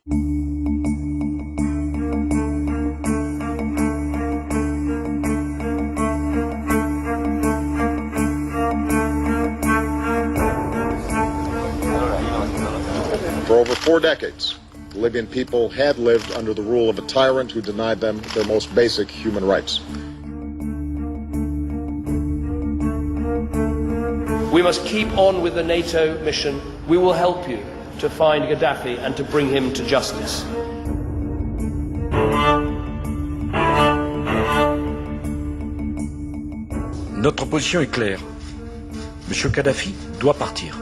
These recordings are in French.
For over 4 decades, the Libyan people had lived under the rule of a tyrant who denied them their most basic human rights. We must keep on with the NATO mission. We will help you to find Gaddafi and to bring him to justice. Notre position est claire. Monsieur Kadhafi doit partir.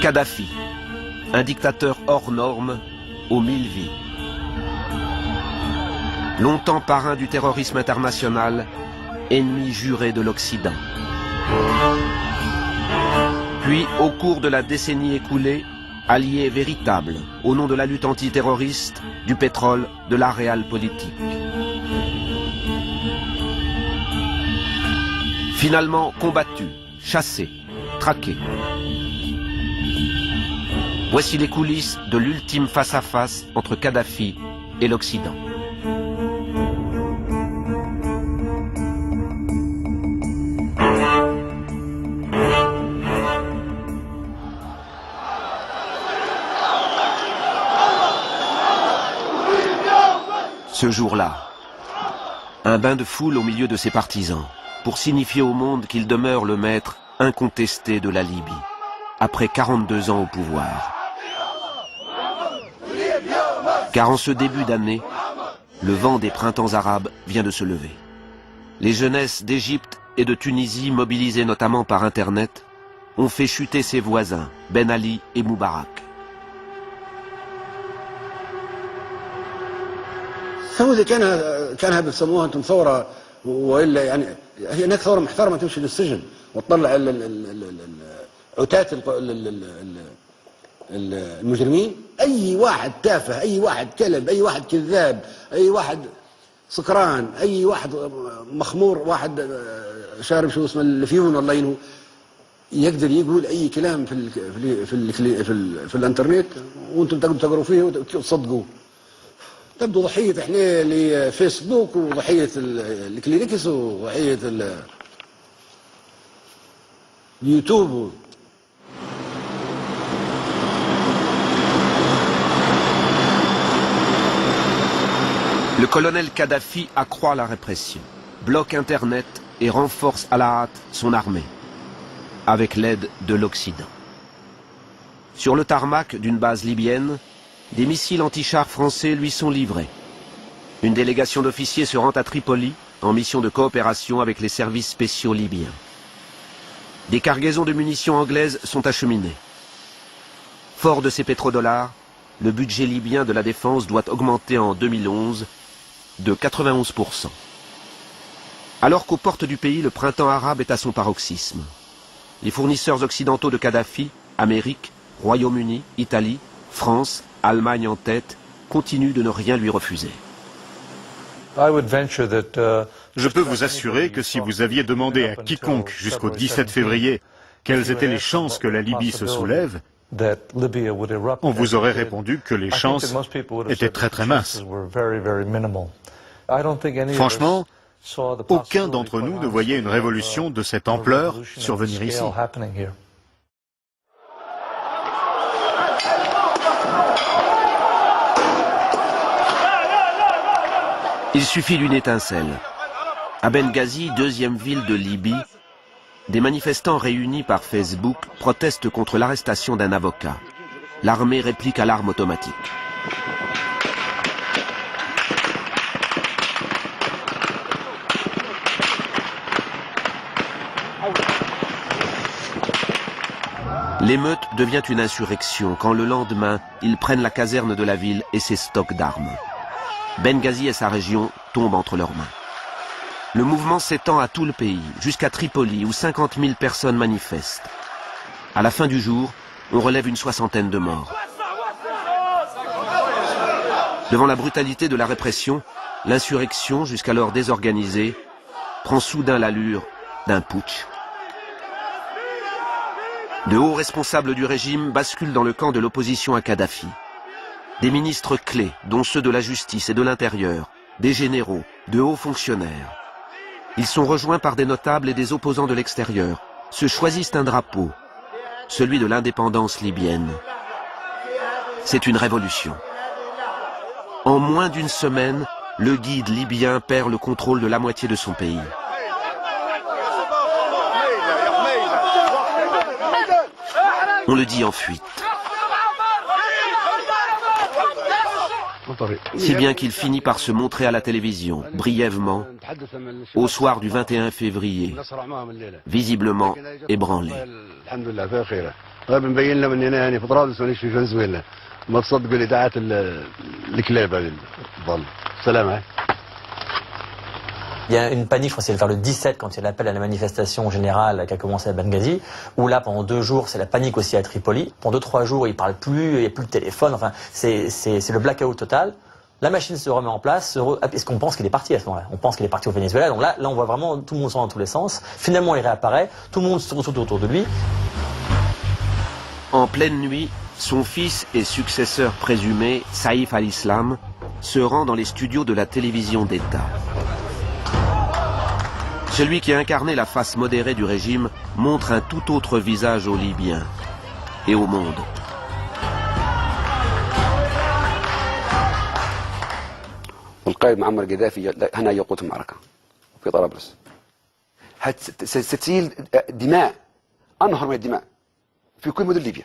Kadhafi, un dictateur hors norme, aux 1000 vies. Longtemps parrain du terrorisme international, ennemi juré de l'Occident. Puis, au cours de la décennie écoulée, allié véritable, au nom de la lutte antiterroriste, du pétrole, de la realpolitik. Finalement combattu, chassé, traqué. Voici les coulisses de l'ultime face-à-face entre Kadhafi et l'Occident. Ce jour-là, un bain de foule au milieu de ses partisans, pour signifier au monde qu'il demeure le maître incontesté de la Libye, après 42 ans au pouvoir. Car en ce début d'année, le vent des printemps arabes vient de se lever. Les jeunesses d'Égypte et de Tunisie, mobilisées notamment par Internet, ont fait chuter ses voisins, Ben Ali et Moubarak. سعودي كانها بيسموها انتم ثوره والا يعني هي هناك ثوره محترمه تمشي للسجن وتطلع عتاة المجرمين. اي واحد تافه، اي واحد كلب، اي واحد كذاب، اي واحد سكران، اي واحد مخمور، واحد شارب شو اسمه الفيون الله ينهو، يقدر يقول اي كلام في الانترنت وانتم تقدروا تقروا فيه وتصدقوه. تبدو ضحية احنا لفيسبوك وضحية الكلينكس وضحية اليوتيوب. Le colonel Kadhafi accroît la répression, bloque Internet et renforce à la hâte son armée, avec l'aide de l'Occident. Sur le tarmac d'une base libyenne, des missiles anti-chars français lui sont livrés. Une délégation d'officiers se rend à Tripoli en mission de coopération avec les services spéciaux libyens. Des cargaisons de munitions anglaises sont acheminées. Fort de ces pétrodollars, le budget libyen de la défense doit augmenter en 2011 de 91%. Alors qu'aux portes du pays, le printemps arabe est à son paroxysme. Les fournisseurs occidentaux de Kadhafi, Amérique, Royaume-Uni, Italie, France, Allemagne en tête, continue de ne rien lui refuser. Je peux vous assurer que si vous aviez demandé à quiconque jusqu'au 17 février quelles étaient les chances que la Libye se soulève, on vous aurait répondu que les chances étaient très très minces. Franchement, aucun d'entre nous ne voyait une révolution de cette ampleur survenir ici. Il suffit d'une étincelle. À Benghazi, deuxième ville de Libye, des manifestants réunis par Facebook protestent contre l'arrestation d'un avocat. L'armée réplique à l'arme automatique. L'émeute devient une insurrection quand le lendemain, ils prennent la caserne de la ville et ses stocks d'armes. Benghazi et sa région tombent entre leurs mains. Le mouvement s'étend à tout le pays, jusqu'à Tripoli où 50 000 personnes manifestent. À la fin du jour, on relève une 60aine de morts. Devant la brutalité de la répression, l'insurrection, jusqu'alors désorganisée, prend soudain l'allure d'un putsch. De hauts responsables du régime basculent dans le camp de l'opposition à Kadhafi. Des ministres clés, dont ceux de la justice et de l'intérieur, des généraux, de hauts fonctionnaires. Ils sont rejoints par des notables et des opposants de l'extérieur, se choisissent un drapeau, celui de l'indépendance libyenne. C'est une révolution. En moins d'une semaine, le guide libyen perd le contrôle de la moitié de son pays. On le dit en fuite. Si bien qu'il finit par se montrer à la télévision, brièvement, au soir du 21 février, visiblement ébranlé. Il y a une panique, je crois que c'est vers le 17, quand il y a l'appel à la manifestation générale qui a commencé à Benghazi, où là, pendant 2 jours, c'est la panique aussi à Tripoli. Pendant 2-3 jours, ils ne parlent plus, il n'y a plus de téléphone, enfin, c'est le blackout total. La machine se remet en place, est-ce qu'on pense qu'il est parti à ce moment-là? On pense qu'il est parti au Venezuela, donc là, on voit vraiment tout le monde sort dans tous les sens. Finalement, il réapparaît, tout le monde se retrouve autour de lui. En pleine nuit, son fils et successeur présumé, Saïf al-Islam, se rend dans les studios de la télévision d'État. Celui qui a incarné la face modérée du régime montre un tout autre visage aux Libyens et au monde. القائد معمر قذافي هنا يقود المعركة في طرابلس. ستسيل دماء، أنهر من الدماء في كل مدن ليبيا.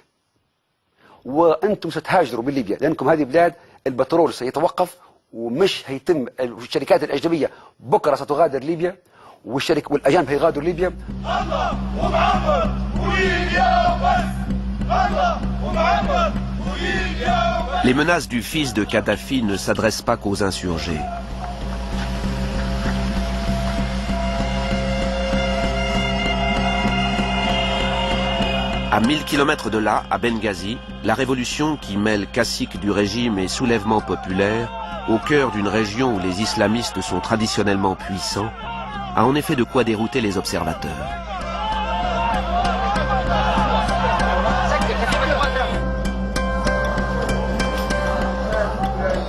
وأنتم ستهاجروا من ليبيا لأنكم هذه بلاد البترول سيتوقف ومش هيتم الشركات الأجنبية بكرة ستغادر ليبيا والأجانب هيغادروا ليبيا. الله ومعمر وليبيا بس. الله ومعمر. Les menaces du fils de Kadhafi ne s'adressent pas qu'aux insurgés. À 1000 km de là, à Benghazi, la révolution qui mêle caciques du régime et soulèvement populaire, au cœur d'une région où les islamistes sont traditionnellement puissants, a en effet de quoi dérouter les observateurs.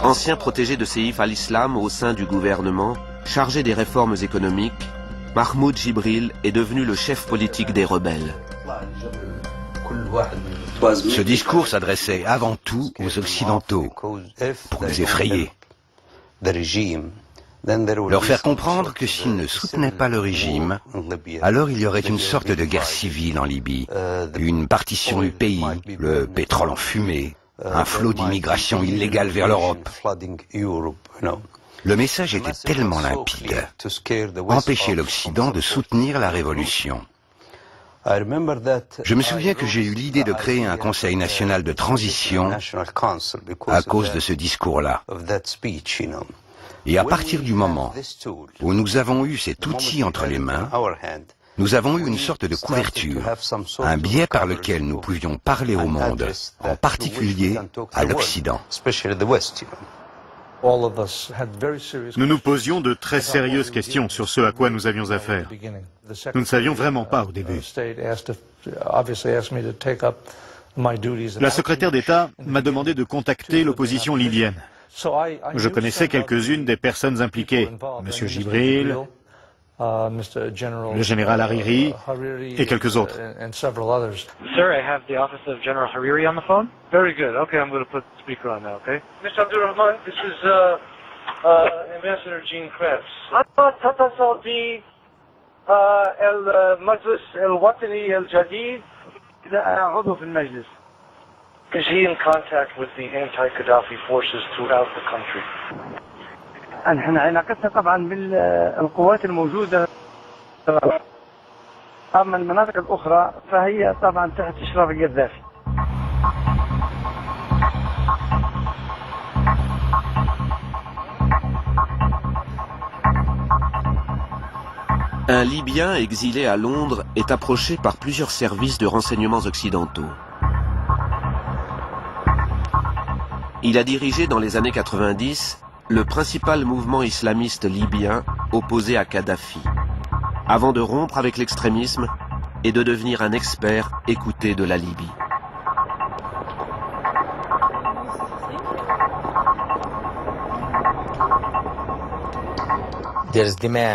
Ancien protégé de Saïf al-Islam au sein du gouvernement, chargé des réformes économiques, Mahmoud Jibril est devenu le chef politique des rebelles. Ce discours s'adressait avant tout aux Occidentaux, pour les effrayer. Leur faire comprendre que s'ils ne soutenaient pas le régime, alors il y aurait une sorte de guerre civile en Libye, une partition du pays, le pétrole en fumée, un flot d'immigration illégale vers l'Europe. Le message était tellement limpide. Empêcher l'Occident de soutenir la révolution. Je me souviens que j'ai eu l'idée de créer un Conseil national de transition à cause de ce discours-là. Et à partir du moment où nous avons eu cet outil entre les mains, nous avons eu une sorte de couverture, un biais par lequel nous pouvions parler au monde, en particulier à l'Occident. Nous nous posions de très sérieuses questions sur ce à quoi nous avions affaire. Nous ne savions vraiment pas au début. La secrétaire d'État m'a demandé de contacter l'opposition libyenne. Je connaissais quelques-unes des personnes impliquées, M. Jibril, le général Hariri et quelques autres. Sir, I have the office of General Hariri on the phone. Very good. Okay, I'm going to put the speaker on now, okay? Mr. Abdurrahman, this is Ambassador Gene Krebs. اتصل بالمجلس الوطني الجديد عضو في المجلس. Is he in contact with the anti-Gaddafi forces throughout the country? نحن علاقتنا طبعا بالقوات الموجودة. أما المناطق الأخرى فهي طبعا تحت إشراف القذافي. Un Libyen exilé à Londres est approché par plusieurs services de renseignements occidentaux. Il a dirigé dans les années 90 le principal mouvement islamiste libyen opposé à Kadhafi, avant de rompre avec l'extrémisme et de devenir un expert écouté de la Libye.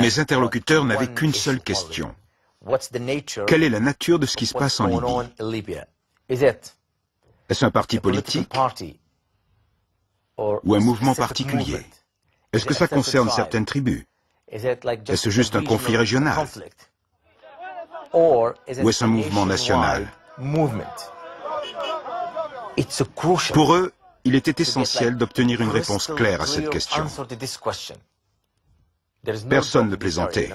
Mes interlocuteurs n'avaient qu'une seule question. Quelle est la nature de ce qui se passe en Libye? Est-ce un parti politique ou un mouvement particulier? Est-ce que ça concerne certaines tribus? Est-ce juste un conflit régional? Ou est-ce un mouvement national? Pour eux, il était essentiel d'obtenir une réponse claire à cette question. Personne ne plaisantait,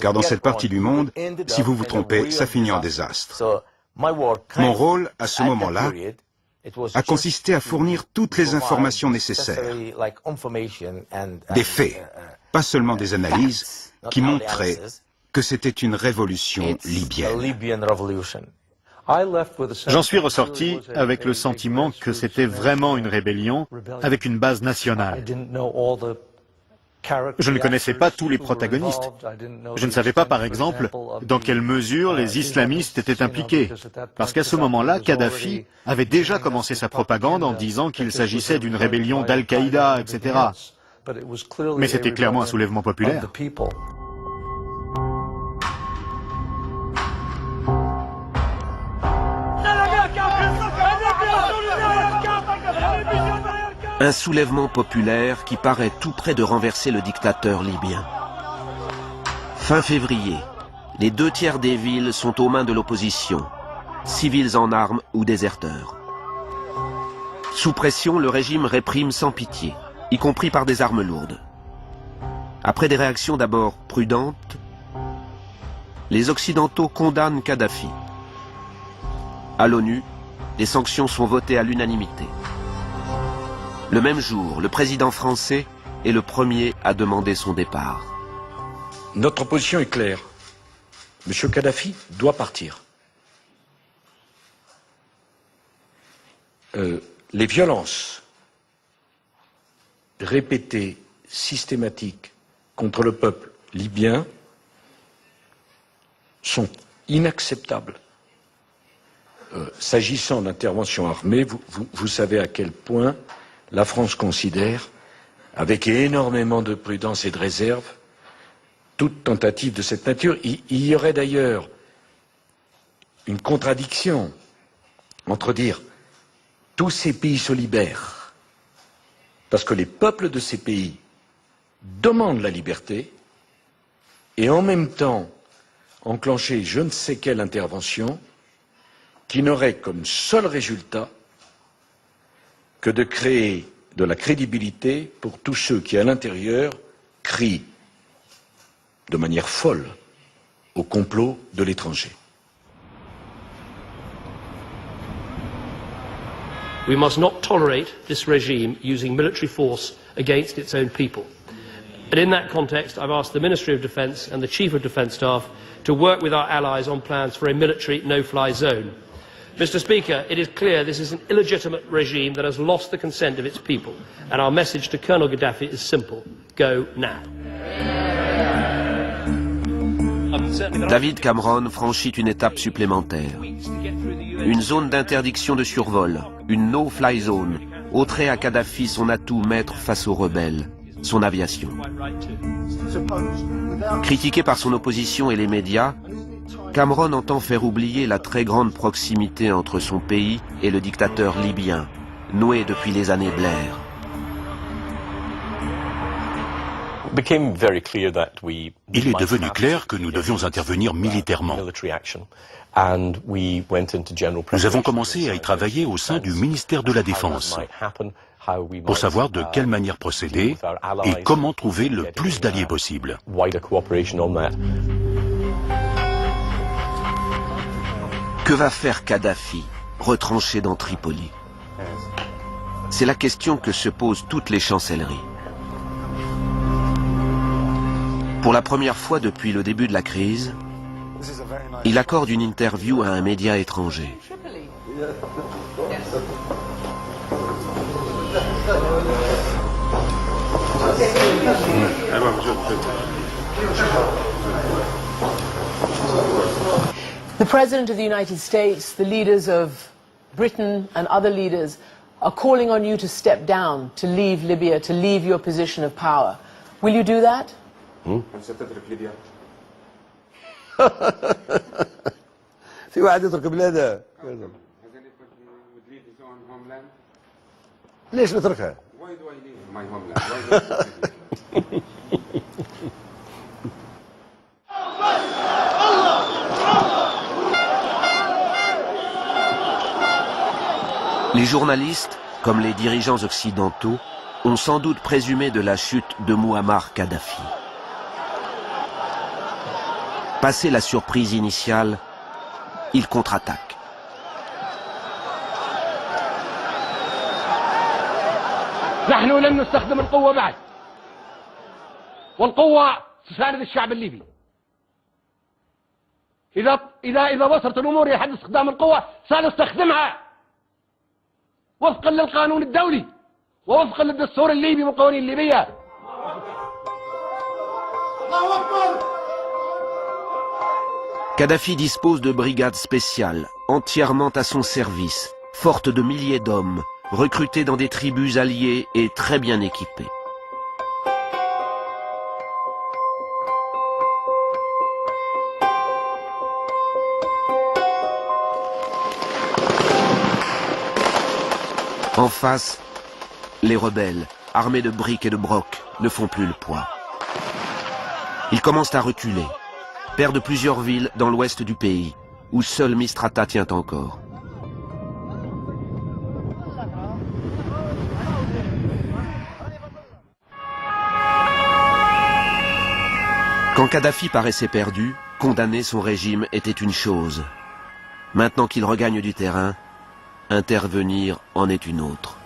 car dans cette partie du monde, si vous vous trompez, ça finit en désastre. Mon rôle, à ce moment-là, a consisté à fournir toutes les informations nécessaires, des faits, pas seulement des analyses, qui montraient que c'était une révolution libyenne. J'en suis ressorti avec le sentiment que c'était vraiment une rébellion avec une base nationale. Je ne connaissais pas tous les protagonistes. Je ne savais pas, par exemple, dans quelle mesure les islamistes étaient impliqués. Parce qu'à ce moment-là, Kadhafi avait déjà commencé sa propagande en disant qu'il s'agissait d'une rébellion d'Al-Qaïda, etc. Mais c'était clairement un soulèvement populaire. Un soulèvement populaire qui paraît tout près de renverser le dictateur libyen. Fin février, les 2/3 des villes sont aux mains de l'opposition, civils en armes ou déserteurs. Sous pression, le régime réprime sans pitié, y compris par des armes lourdes. Après des réactions d'abord prudentes, les Occidentaux condamnent Kadhafi. À l'ONU, les sanctions sont votées à l'unanimité. Le même jour, le président français est le premier à demander son départ. Notre position est claire. M. Kadhafi doit partir. Les violences répétées, systématiques contre le peuple libyen sont inacceptables. S'agissant d'intervention armée, vous savez à quel point la France considère, avec énormément de prudence et de réserve, toute tentative de cette nature. Il y aurait d'ailleurs une contradiction entre dire tous ces pays se libèrent parce que les peuples de ces pays demandent la liberté et en même temps enclencher je ne sais quelle intervention qui n'aurait comme seul résultat que de créer de la crédibilité pour tous ceux qui, à l'intérieur, crient de manière folle au complot de l'étranger. We must not tolerate this regime using military force against its own people. And in that context, I've asked the Ministry of Defence and the Chief of Defence Staff to work with our allies on plans for a military no-fly zone. Mr. Speaker, it is clear this is an illegitimate regime that has lost the consent of its people, and our message to Colonel Gaddafi is simple: go now. David Cameron franchit une étape supplémentaire. Une zone d'interdiction de survol, une no-fly zone, ôterait à Kadhafi son atout maître face aux rebelles, son aviation. Critiqué par son opposition et les médias, Cameron entend faire oublier la très grande proximité entre son pays et le dictateur libyen, nouée depuis les années Blair. Il est devenu clair que nous devions intervenir militairement. Nous avons commencé à y travailler au sein du ministère de la Défense pour savoir de quelle manière procéder et comment trouver le plus d'alliés possible. Que va faire Kadhafi, retranché dans Tripoli? C'est la question que se posent toutes les chancelleries. Pour la première fois depuis le début de la crise, il accorde une interview à un média étranger. The President of the United States, the leaders of Britain and other leaders are calling on you to step down, to leave Libya, to leave your position of power. Will you do that? في واحد يترك بلاده ليش نتركها؟ Les journalistes, comme les dirigeants occidentaux, ont sans doute présumé de la chute de Mouammar Kadhafi. Passé la surprise initiale, ils contre-attaquent. نحن لن نستخدم القوة بعد والقوة تساند الشعب الليبي إذا وصلت الأمور إلى حد استخدام القوة سنستخدمها وفقا للقانون الدولي ووفقا للدستور الليبي والقوانين الليبية. Kadhafi dispose de brigades spéciales, entièrement à son service, fortes de milliers d'hommes, recrutés dans des tribus alliées et très bien équipés. En face, les rebelles, armés de briques et de brocs, ne font plus le poids. Ils commencent à reculer, perdent plusieurs villes dans l'ouest du pays, où seul Misrata tient encore. Quand Kadhafi paraissait perdu, condamner son régime était une chose. Maintenant qu'il regagne du terrain, intervenir en est une autre.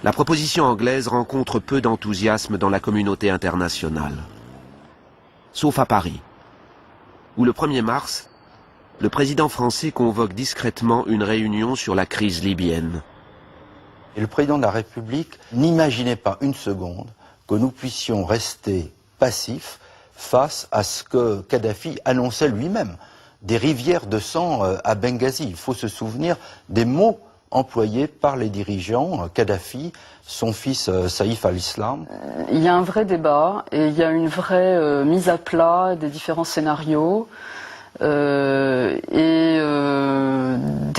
La proposition anglaise rencontre peu d'enthousiasme dans la communauté internationale. Sauf à Paris, où le 1er mars, le président français convoque discrètement une réunion sur la crise libyenne. Et le président de la République n'imaginait pas une seconde que nous puissions rester passifs face à ce que Kadhafi annonçait lui-même. Des rivières de sang à Benghazi. Il faut se souvenir des mots employés par les dirigeants. Kadhafi, son fils Saïf al-Islam. Il y a un vrai débat et il y a une vraie mise à plat des différents scénarios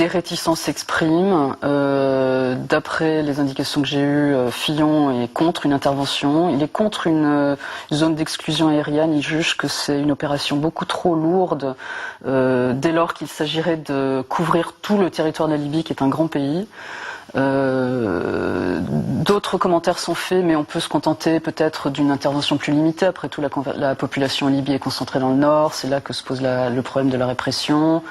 des réticences s'expriment. D'après les indications que j'ai eues, Fillon est contre une intervention, il est contre une zone d'exclusion aérienne, il juge que c'est une opération beaucoup trop lourde dès lors qu'il s'agirait de couvrir tout le territoire de la Libye qui est un grand pays. D'autres commentaires sont faits, mais on peut se contenter peut-être d'une intervention plus limitée. Après tout, la population en Libye est concentrée dans le nord, c'est là que se pose le problème de la répression.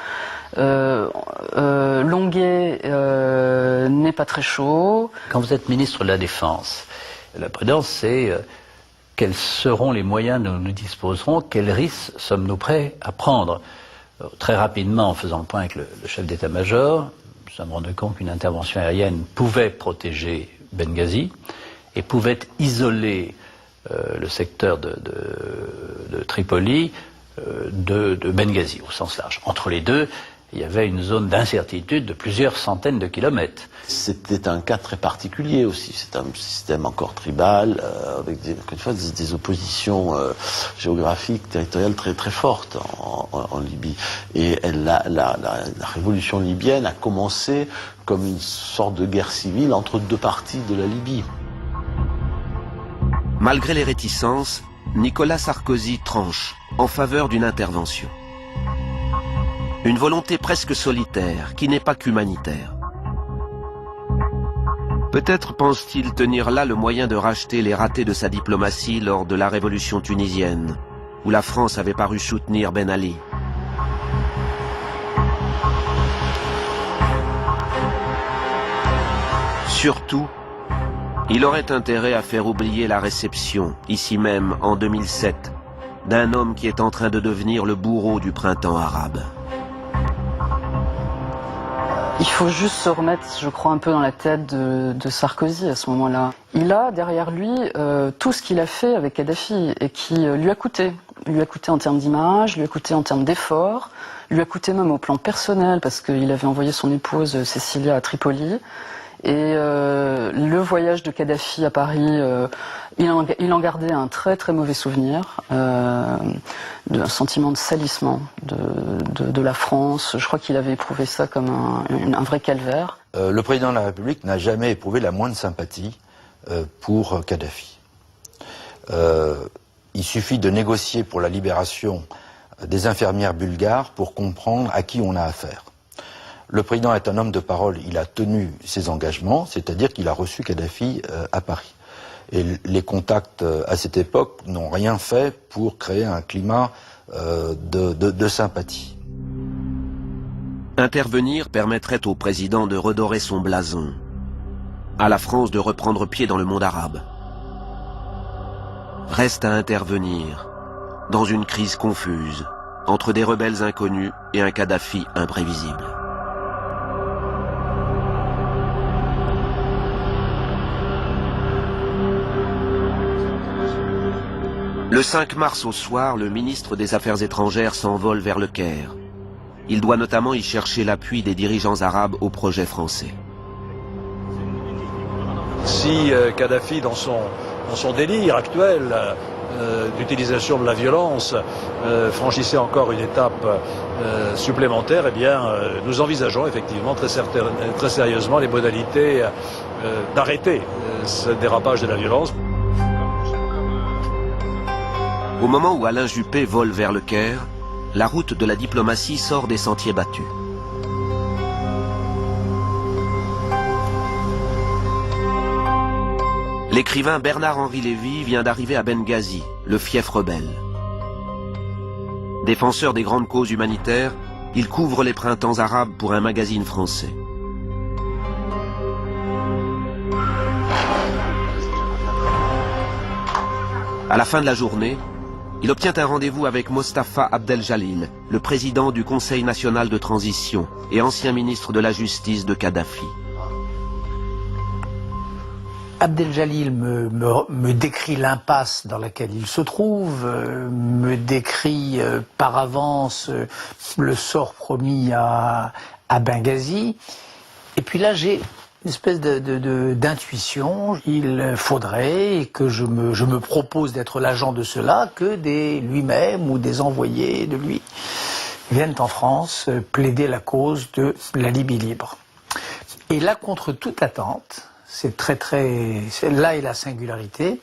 Longuet n'est pas très chaud. Quand vous êtes ministre de la Défense, la prudence c'est quels seront les moyens dont nous disposerons, quels risques sommes-nous prêts à prendre. Très rapidement, en faisant le point avec le chef d'état-major, nous nous sommes rendus compte qu'une intervention aérienne pouvait protéger Benghazi et pouvait isoler le secteur de Tripoli de Benghazi au sens large. Entre les deux, il y avait une zone d'incertitude de plusieurs centaines de kilomètres. C'était un cas très particulier aussi. C'est un système encore tribal, avec des oppositions géographiques, territoriales très très fortes en Libye. Et la révolution libyenne a commencé comme une sorte de guerre civile entre deux parties de la Libye. Malgré les réticences, Nicolas Sarkozy tranche en faveur d'une intervention. Une volonté presque solitaire, qui n'est pas qu'humanitaire. Peut-être pense-t-il tenir là le moyen de racheter les ratés de sa diplomatie lors de la révolution tunisienne, où la France avait paru soutenir Ben Ali. Surtout, il aurait intérêt à faire oublier la réception, ici même en 2007, d'un homme qui est en train de devenir le bourreau du printemps arabe. Il faut juste se remettre, je crois, un peu dans la tête de Sarkozy à ce moment-là. Il a derrière lui tout ce qu'il a fait avec Kadhafi et qui lui a coûté. Lui a coûté en termes d'image, lui a coûté en termes d'efforts, lui a coûté même au plan personnel parce qu'il avait envoyé son épouse Cécilia à Tripoli. Et le voyage de Kadhafi à Paris, il en gardait un très très mauvais souvenir, un sentiment de salissement de la France. Je crois qu'il avait éprouvé ça comme un vrai calvaire. Le président de la République n'a jamais éprouvé la moindre sympathie pour Kadhafi. Il suffit de négocier pour la libération des infirmières bulgares pour comprendre à qui on a affaire. Le président est un homme de parole, il a tenu ses engagements, c'est-à-dire qu'il a reçu Kadhafi à Paris. Et les contacts à cette époque n'ont rien fait pour créer un climat de sympathie. Intervenir permettrait au président de redorer son blason, à la France de reprendre pied dans le monde arabe. Reste à intervenir, dans une crise confuse, entre des rebelles inconnus et un Kadhafi imprévisible. Le 5 mars au soir, le ministre des Affaires étrangères s'envole vers le Caire. Il doit notamment y chercher l'appui des dirigeants arabes au projet français. Si Kadhafi, dans son délire actuel d'utilisation de la violence, franchissait encore une étape supplémentaire, eh bien, nous envisageons effectivement très sérieusement les modalités d'arrêter ce dérapage de la violence. Au moment où Alain Juppé vole vers le Caire, la route de la diplomatie sort des sentiers battus. L'écrivain Bernard-Henri Lévy vient d'arriver à Benghazi, le fief rebelle. Défenseur des grandes causes humanitaires, il couvre les printemps arabes pour un magazine français. À la fin de la journée, il obtient un rendez-vous avec Mostafa Abdel-Jalil, le président du Conseil national de transition et ancien ministre de la Justice de Kadhafi. Abdel-Jalil me décrit l'impasse dans laquelle il se trouve, me décrit par avance le sort promis à Benghazi. Et puis là, j'ai une espèce d'intuition. Il faudrait que je me propose d'être l'agent de cela, que lui-même ou des envoyés de lui viennent en France plaider la cause de la Libye libre. Et là, contre toute attente, là est la singularité.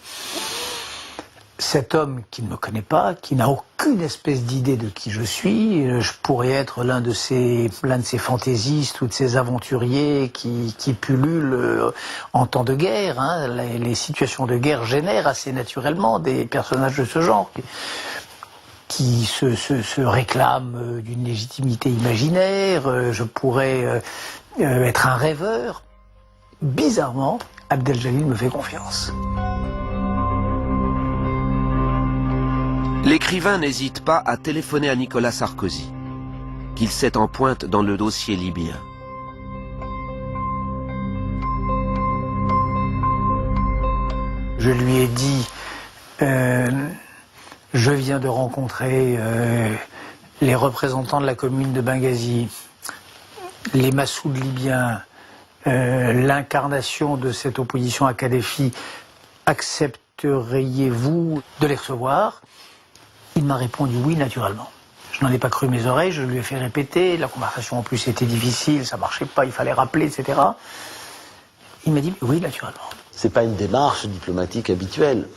Cet homme qui ne me connaît pas, qui n'a aucune espèce d'idée de qui je suis, je pourrais être l'un de ces fantaisistes ou de ces aventuriers qui pullulent en temps de guerre. Hein. Les situations de guerre génèrent assez naturellement des personnages de ce genre qui se réclament d'une légitimité imaginaire. Je pourrais être un rêveur. Bizarrement, Abdel-Jalil me fait confiance. L'écrivain n'hésite pas à téléphoner à Nicolas Sarkozy, qu'il sait en pointe dans le dossier libyen. Je lui ai dit, je viens de rencontrer les représentants de la commune de Benghazi, les Massouds libyens, l'incarnation de cette opposition à Kadhafi, accepteriez-vous de les recevoir? Il m'a répondu oui, naturellement. Je n'en ai pas cru mes oreilles, je lui ai fait répéter, la conversation en plus était difficile, ça marchait pas, il fallait rappeler, etc. Il m'a dit oui, naturellement. C'est pas une démarche diplomatique habituelle.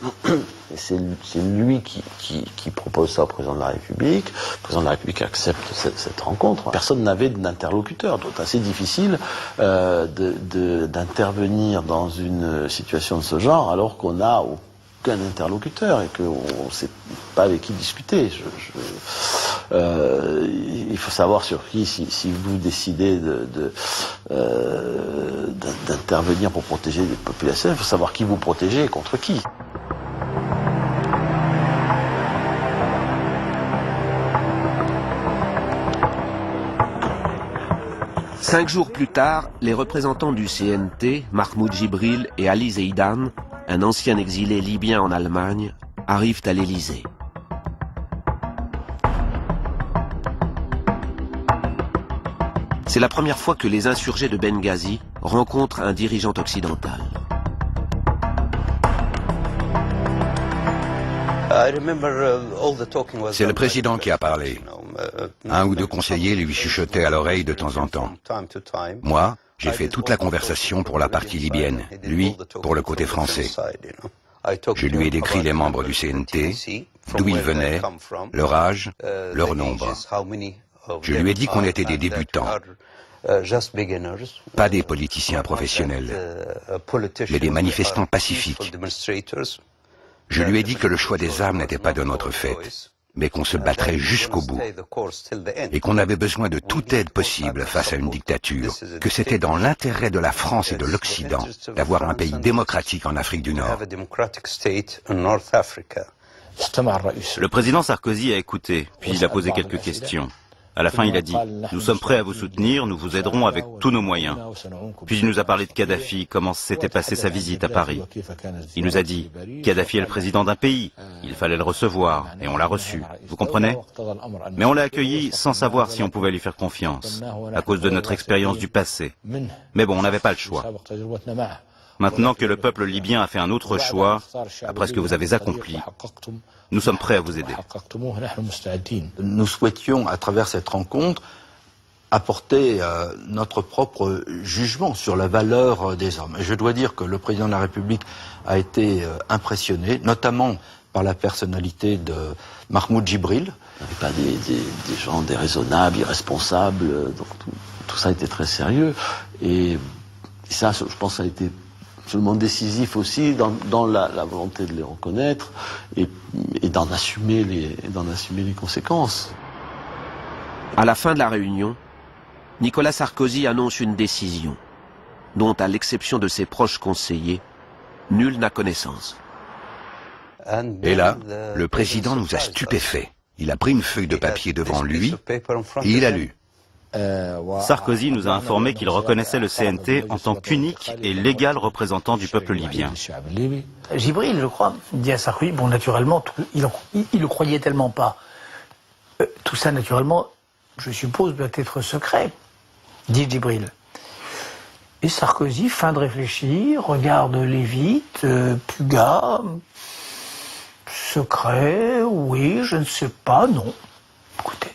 C'est lui qui propose ça au président de la République. Le président de la République accepte cette rencontre. Personne n'avait d'interlocuteur. Donc c'est assez difficile d'intervenir dans une situation de ce genre alors qu'on n'a aucun interlocuteur et qu'on ne sait pas avec qui discuter. Il faut savoir sur qui, si vous décidez d'intervenir pour protéger les populations, il faut savoir qui vous protégez et contre qui. 5 jours plus tard, les représentants du CNT, Mahmoud Jibril et Ali Zeidan, un ancien exilé libyen en Allemagne, arrivent à l'Élysée. C'est la première fois que les insurgés de Benghazi rencontrent un dirigeant occidental. C'est le président qui a parlé. Un ou deux conseillers lui chuchotaient à l'oreille de temps en temps. Moi, j'ai fait toute la conversation pour la partie libyenne, lui pour le côté français. Je lui ai décrit les membres du CNT, d'où ils venaient, leur âge, leur nombre. Je lui ai dit qu'on était des débutants, pas des politiciens professionnels, mais des manifestants pacifiques. Je lui ai dit que le choix des armes n'était pas de notre fait, mais qu'on se battrait jusqu'au bout, et qu'on avait besoin de toute aide possible face à une dictature, que c'était dans l'intérêt de la France et de l'Occident d'avoir un pays démocratique en Afrique du Nord. Le président Sarkozy a écouté, puis il a posé quelques questions. À la fin, il a dit « Nous sommes prêts à vous soutenir, nous vous aiderons avec tous nos moyens ». Puis il nous a parlé de Kadhafi, comment s'était passée sa visite à Paris. Il nous a dit « Kadhafi est le président d'un pays, il fallait le recevoir, et on l'a reçu, vous comprenez ? Mais on l'a accueilli sans savoir si on pouvait lui faire confiance, à cause de notre expérience du passé. Mais bon, on n'avait pas le choix. Maintenant que le peuple libyen a fait un autre choix, après ce que vous avez accompli, nous sommes prêts à vous aider. » Nous souhaitions, à travers cette rencontre, apporter notre propre jugement sur la valeur des hommes. Et je dois dire que le président de la République a été impressionné, notamment par la personnalité de Mahmoud Jibril. Il n'y avait pas des gens déraisonnables, irresponsables, donc tout ça était très sérieux. Et ça, je pense, ça a été absolument décisif aussi dans la volonté de les reconnaître et d'en assumer les conséquences. À la fin de la réunion, Nicolas Sarkozy annonce une décision dont, à l'exception de ses proches conseillers, nul n'a connaissance. Et là, le président nous a stupéfaits. Il a pris une feuille de papier devant lui et il a lu. Sarkozy nous a informé qu'il reconnaissait le CNT en tant qu'unique et légal représentant du peuple libyen. Jibril, je crois, dit à Sarkozy, bon, naturellement, il le croyait tellement pas. Tout ça, naturellement, je suppose, doit être secret, dit Jibril. Et Sarkozy, fin de réfléchir, regarde Lévite, Puga, secret, oui, je ne sais pas, non. Écoutez.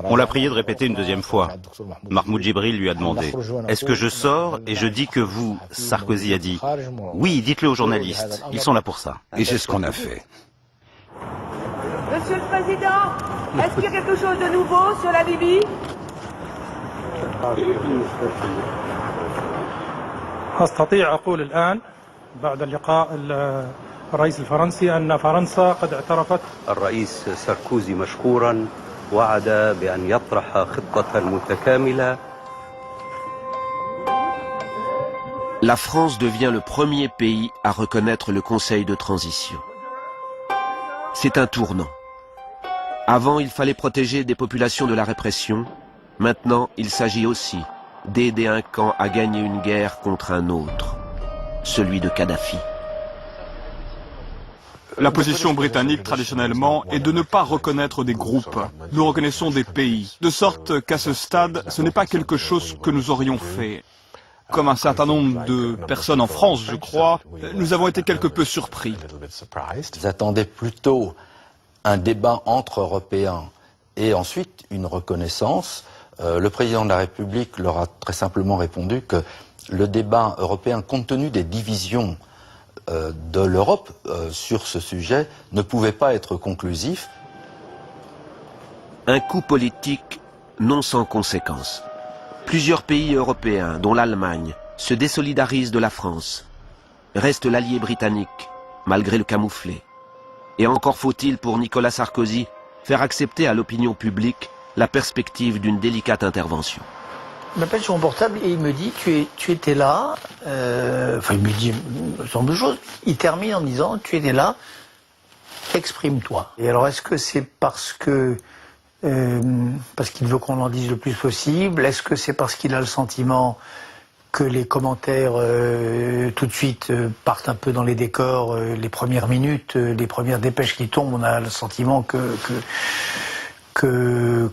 On l'a prié de répéter une deuxième fois. Mahmoud Jibril lui a demandé « Est-ce que je sors et je dis que vous, Sarkozy a dit « Oui, dites-le aux journalistes, ils sont là pour ça. » Et c'est ce qu'on a fait. Monsieur le Président, est-ce qu'il y a quelque chose de nouveau sur la Libye ? أستطيع أقول الآن بعد اللقاء الرئيس الفرنسي أن فرنسا قد اعترفت. الرئيس ساركوزي مشكورا وعد بأن يطرح خطة متكاملة. La France devient le premier pays à reconnaître le Conseil de transition. C'est un tournant. Avant, il fallait protéger des populations de la répression. Maintenant, il s'agit aussi d'aider un camp à gagner une guerre contre un autre, celui de Kadhafi. La position britannique, traditionnellement, est de ne pas reconnaître des groupes. Nous reconnaissons des pays. De sorte qu'à ce stade, ce n'est pas quelque chose que nous aurions fait. Comme un certain nombre de personnes en France, je crois, nous avons été quelque peu surpris. Ils attendaient plutôt un débat entre Européens et ensuite une reconnaissance. Le président de la République leur a très simplement répondu que le débat européen, compte tenu des divisions de l'Europe sur ce sujet, ne pouvait pas être conclusif. Un coup politique non sans conséquences. Plusieurs pays européens, dont l'Allemagne, se désolidarisent de la France. Reste l'allié britannique, malgré le camouflet. Et encore faut-il pour Nicolas Sarkozy faire accepter à l'opinion publique la perspective d'une délicate intervention. Il m'appelle sur mon portable et il me dit tu étais là, enfin il me dit un certain nombre de choses, il termine en me disant tu étais là, exprime-toi. Et alors est-ce que c'est parce que parce qu'il veut qu'on en dise le plus possible? Est-ce que c'est parce qu'il a le sentiment que les commentaires tout de suite partent un peu dans les décors, les premières minutes, les premières dépêches qui tombent, on a le sentiment que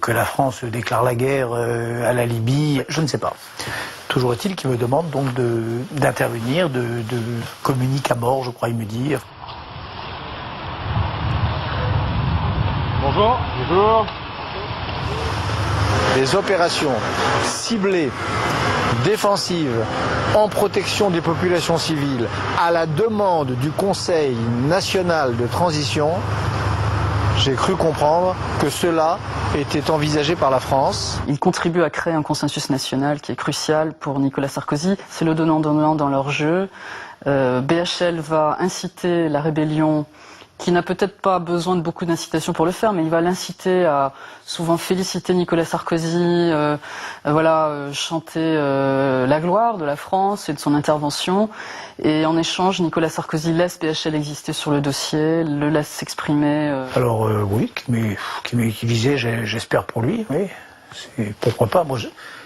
la France déclare la guerre à la Libye? Je ne sais pas. Toujours est-il qu'il me demande donc d'intervenir, de communiquer à mort, je crois il me dire. Bonjour. Bonjour. Des opérations ciblées, défensives, en protection des populations civiles, à la demande du Conseil national de transition, j'ai cru comprendre que cela était envisagé par la France. Il contribue à créer un consensus national qui est crucial pour Nicolas Sarkozy. C'est le donnant-donnant dans leur jeu. BHL va inciter la rébellion, qui n'a peut-être pas besoin de beaucoup d'incitation pour le faire, mais il va l'inciter à souvent féliciter Nicolas Sarkozy, chanter la gloire de la France et de son intervention. Et en échange, Nicolas Sarkozy laisse BHL exister sur le dossier, le laisse s'exprimer. Alors oui, qui disait, j'espère pour lui, oui. Pourquoi pas, moi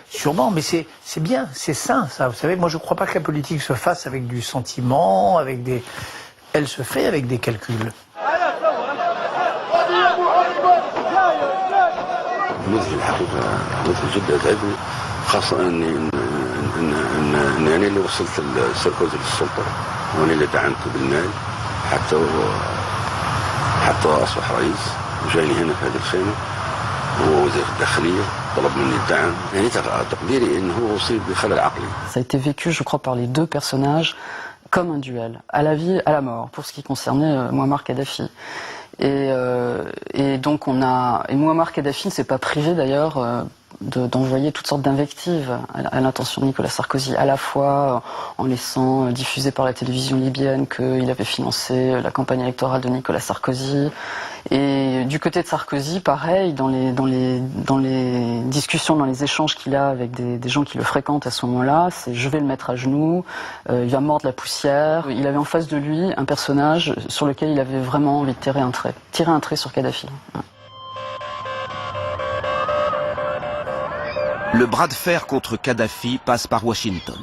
sûrement, mais c'est bien, c'est sain, ça. Vous savez, moi je ne crois pas que la politique se fasse avec du sentiment, avec des... Elle se fait avec des calculs. مذهل الحقيقة، مذهل جدا أتعبني، خاصة أني أنا اللي وصلت ساركوزي للسلطة وأنا اللي دعمته بالمال حتى أصبح رئيس وجاني هنا في هذه الخيمة وهو وزير الداخلية طلب مني الدعم يعني تقديري أنه هو أصيب بخلل عقلي. Ça a été vécu, je crois, par les deux personnages comme un duel, à la vie, à la mort, pour ce qui concernait Mouammar Kadhafi. Et donc Mouammar Kadhafi ne s'est pas privé d'ailleurs d'envoyer toutes sortes d'invectives à l'intention de Nicolas Sarkozy, à la fois en laissant diffuser par la télévision libyenne qu'il avait financé la campagne électorale de Nicolas Sarkozy. Et du côté de Sarkozy, pareil, dans les discussions, dans les échanges qu'il a avec des gens qui le fréquentent à ce moment-là, c'est je vais le mettre à genoux, il va mordre la poussière. Il avait en face de lui un personnage sur lequel il avait vraiment envie de tirer un trait sur Kadhafi. Le bras de fer contre Kadhafi passe par Washington.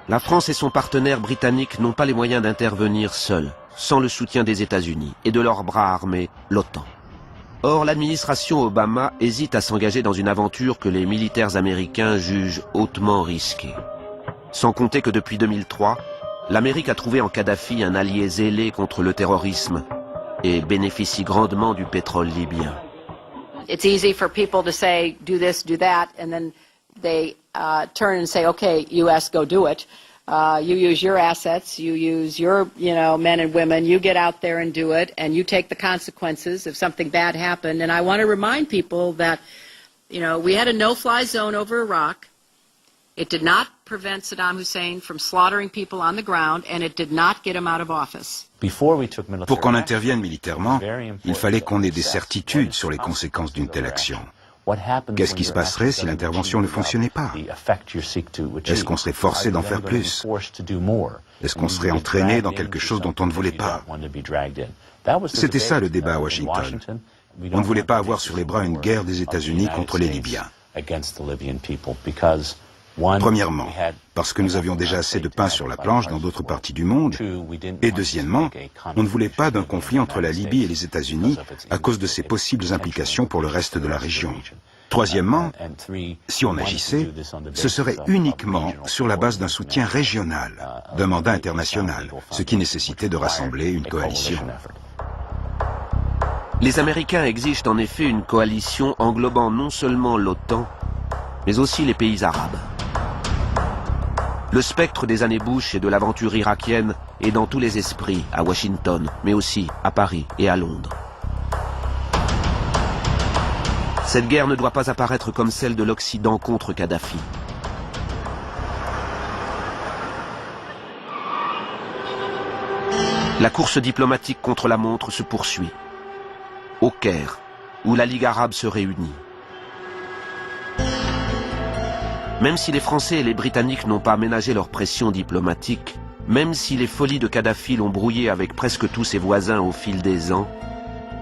La France et son partenaire britannique n'ont pas les moyens d'intervenir seuls, sans le soutien des États-Unis et de leur bras armé, l'OTAN. Or, l'administration Obama hésite à s'engager dans une aventure que les militaires américains jugent hautement risquée. Sans compter que depuis 2003, l'Amérique a trouvé en Kadhafi un allié zélé contre le terrorisme et bénéficie grandement du pétrole libyen. It's easy for people to say, do this, do that, and then they turn and say, okay, US, go do it. You use your assets, you use your, men and women, you get out there and do it, and you take the consequences if something bad happened. And I want to remind people that, we had a no-fly zone over Iraq. It did not prevent Saddam Hussein from slaughtering people on the ground, and it did not get him out of office. Pour qu'on intervienne militairement, il fallait qu'on ait des certitudes sur les conséquences d'une telle action. Qu'est-ce qui se passerait si l'intervention ne fonctionnait pas? Est-ce qu'on serait forcé d'en faire plus? Est-ce qu'on serait entraîné dans quelque chose dont on ne voulait pas? C'était ça le débat à Washington. On ne voulait pas avoir sur les bras une guerre des États-Unis contre les Libyens. Premièrement, parce que nous avions déjà assez de pain sur la planche dans d'autres parties du monde, et deuxièmement, on ne voulait pas d'un conflit entre la Libye et les États-Unis à cause de ses possibles implications pour le reste de la région. Troisièmement, si on agissait, ce serait uniquement sur la base d'un soutien régional, d'un mandat international, ce qui nécessitait de rassembler une coalition. Les Américains exigent en effet une coalition englobant non seulement l'OTAN, mais aussi les pays arabes. Le spectre des années Bush et de l'aventure irakienne est dans tous les esprits, à Washington, mais aussi à Paris et à Londres. Cette guerre ne doit pas apparaître comme celle de l'Occident contre Kadhafi. La course diplomatique contre la montre se poursuit. Au Caire, où la Ligue arabe se réunit. Même si les Français et les Britanniques n'ont pas ménagé leur pression diplomatique, même si les folies de Kadhafi l'ont brouillé avec presque tous ses voisins au fil des ans,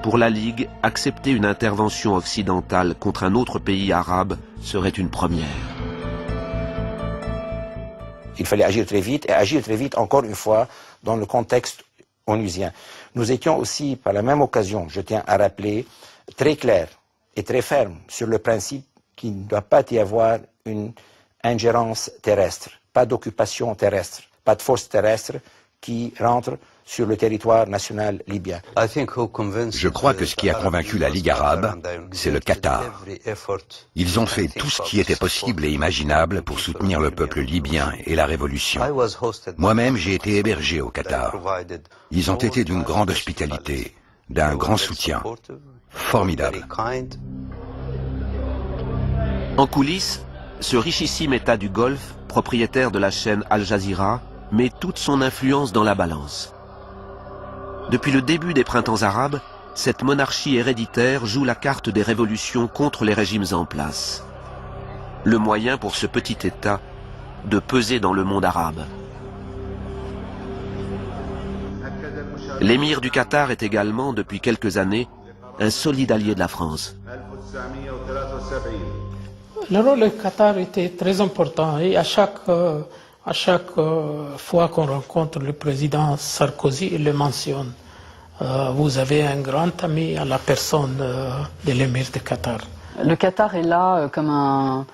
pour la Ligue, accepter une intervention occidentale contre un autre pays arabe serait une première. Il fallait agir très vite, et agir très vite, encore une fois, dans le contexte onusien. Nous étions aussi, par la même occasion, je tiens à rappeler, très clairs et très fermes sur le principe qu'il ne doit pas y avoir une ingérence terrestre, pas d'occupation terrestre, pas de force terrestre qui rentre sur le territoire national libyen. Je crois que ce qui a convaincu la Ligue arabe, c'est le Qatar. Ils ont fait tout ce qui était possible et imaginable pour soutenir le peuple libyen et la révolution. Moi-même, j'ai été hébergé au Qatar. Ils ont été d'une grande hospitalité, d'un grand soutien. Formidable. En coulisses, ce richissime État du Golfe, propriétaire de la chaîne Al Jazeera, met toute son influence dans la balance. Depuis le début des printemps arabes, cette monarchie héréditaire joue la carte des révolutions contre les régimes en place. Le moyen pour ce petit État de peser dans le monde arabe. L'émir du Qatar est également, depuis quelques années, un solide allié de la France. Le rôle du Qatar était très important et à chaque fois qu'on rencontre le président Sarkozy, il le mentionne. Vous avez un grand ami à la personne de l'émir du Qatar. Le Qatar est là comme un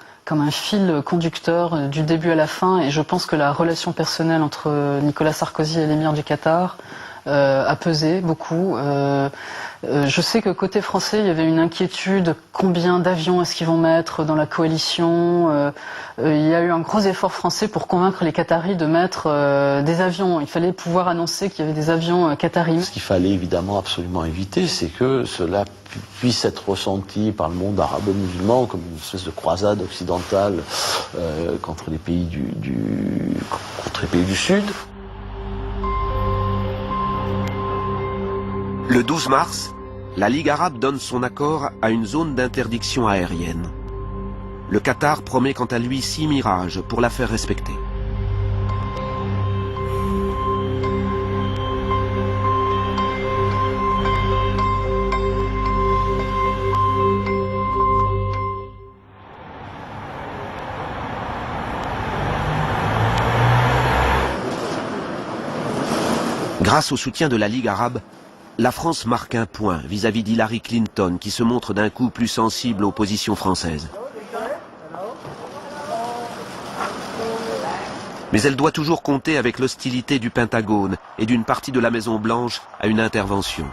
fil conducteur du début à la fin, et je pense que la relation personnelle entre Nicolas Sarkozy et l'émir du Qatar a pesé beaucoup. Je sais que côté français, il y avait une inquiétude, combien d'avions est-ce qu'ils vont mettre dans la coalition. Il y a eu un gros effort français pour convaincre les Qataris de mettre des avions. Il fallait pouvoir annoncer qu'il y avait des avions qataris. Ce qu'il fallait évidemment absolument éviter, c'est que cela puisse être ressenti par le monde arabo-musulman comme une espèce de croisade occidentale contre les pays contre les pays du Sud. Le 12 mars, la Ligue arabe donne son accord à une zone d'interdiction aérienne. Le Qatar promet quant à lui 6 mirages pour la faire respecter. Grâce au soutien de la Ligue arabe, la France marque un point vis-à-vis d'Hillary Clinton, qui se montre d'un coup plus sensible aux positions françaises. Mais elle doit toujours compter avec l'hostilité du Pentagone et d'une partie de la Maison-Blanche à une intervention.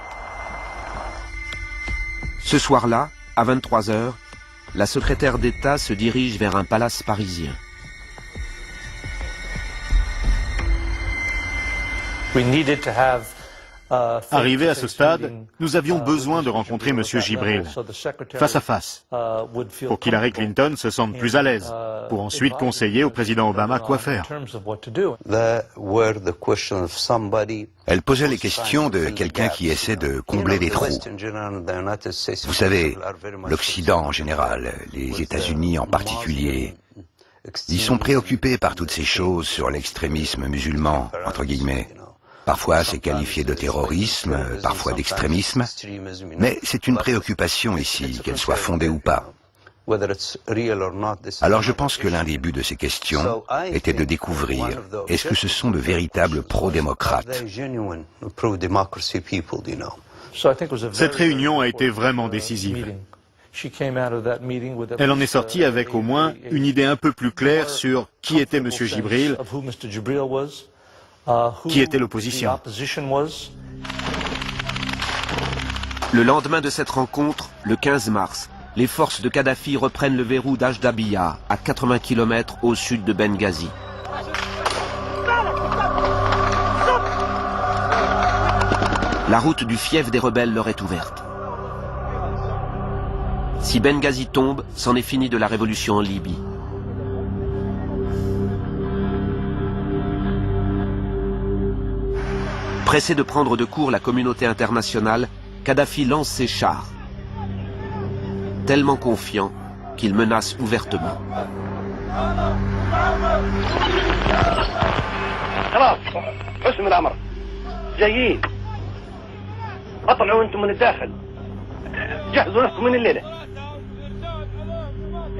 Ce soir-là, à 23 h, la secrétaire d'État se dirige vers un palace parisien. Arrivé à ce stade, nous avions besoin de rencontrer M. Gibril, face à face, pour qu'Hillary Clinton se sente plus à l'aise, pour ensuite conseiller au président Obama quoi faire. Elle posait les questions de quelqu'un qui essaie de combler des trous. Vous savez, l'Occident en général, les États-Unis en particulier, ils sont préoccupés par toutes ces choses sur l'extrémisme musulman, entre guillemets. Parfois c'est qualifié de terrorisme, parfois d'extrémisme, mais c'est une préoccupation ici, qu'elle soit fondée ou pas. Alors je pense que l'un des buts de ces questions était de découvrir, est-ce que ce sont de véritables pro-démocrates? Cette réunion a été vraiment décisive. Elle en est sortie avec au moins une idée un peu plus claire sur qui était M. Gibril, qui était l'opposition. Le lendemain de cette rencontre, le 15 mars, les forces de Kadhafi reprennent le verrou d'Ajdabiya, à 80 km au sud de Benghazi. La route du fief des rebelles leur est ouverte. Si Benghazi tombe, c'en est fini de la révolution en Libye. Pressé de prendre de court la communauté internationale, Kadhafi lance ses chars. Tellement confiant qu'il menace ouvertement. اطلعوا انتم من الداخل جهزوا نفسكم من الليله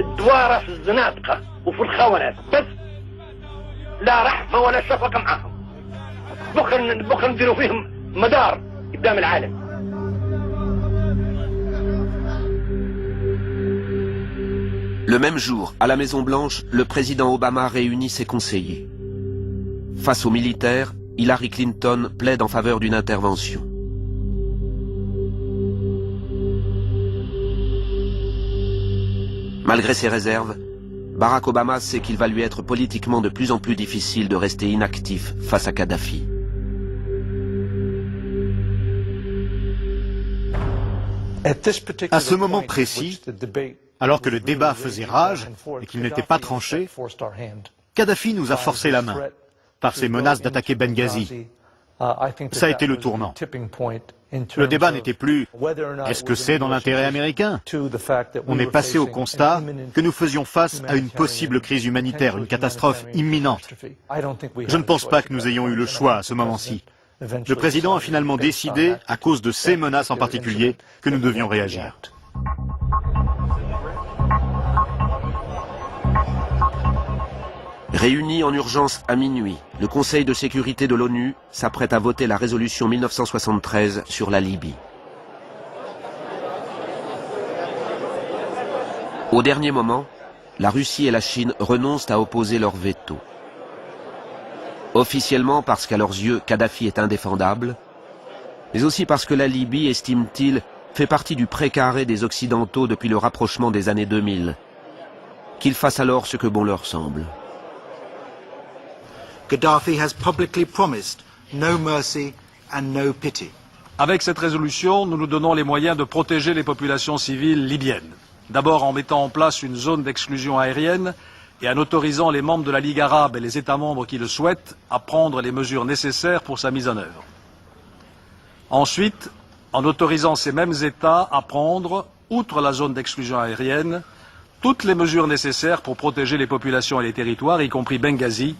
الدواره في الزنادقه وفي الخونات بس لا رحمه ولا شفقه معاهم بكره نديروا فيهم مدار قدام العالم. Le même jour, à la Maison-Blanche, le président Obama réunit ses conseillers. Face aux militaires, Hillary Clinton plaide en faveur d'une intervention. Malgré ses réserves, Barack Obama sait qu'il va lui être politiquement de plus en plus difficile de rester inactif face à Kadhafi. À ce moment précis, alors que le débat faisait rage et qu'il n'était pas tranché, Kadhafi nous a forcé la main par ses menaces d'attaquer Benghazi. Ça a été le tournant. Le débat n'était plus « est-ce que c'est dans l'intérêt américain ?» On est passé au constat que nous faisions face à une possible crise humanitaire, une catastrophe imminente. Je ne pense pas que nous ayons eu le choix à ce moment-ci. Le président a finalement décidé, à cause de ces menaces en particulier, que nous devions réagir. Réuni en urgence à minuit, le Conseil de sécurité de l'ONU s'apprête à voter la résolution 1973 sur la Libye. Au dernier moment, la Russie et la Chine renoncent à opposer leur veto. Officiellement parce qu'à leurs yeux, Kadhafi est indéfendable, mais aussi parce que la Libye, estime-t-il, fait partie du précaré des Occidentaux depuis le rapprochement des années 2000. Qu'ils fassent alors ce que bon leur semble. Gaddafi has publicly promised no mercy and no pity. Avec cette résolution, nous nous donnons les moyens de protéger les populations civiles libyennes. D'abord en mettant en place une zone d'exclusion aérienne et en autorisant les membres de la Ligue arabe et les États membres qui le souhaitent à prendre les mesures nécessaires pour sa mise en œuvre. Ensuite, en autorisant ces mêmes États à prendre, outre la zone d'exclusion aérienne, toutes les mesures nécessaires pour protéger les populations et les territoires, y compris Benghazi,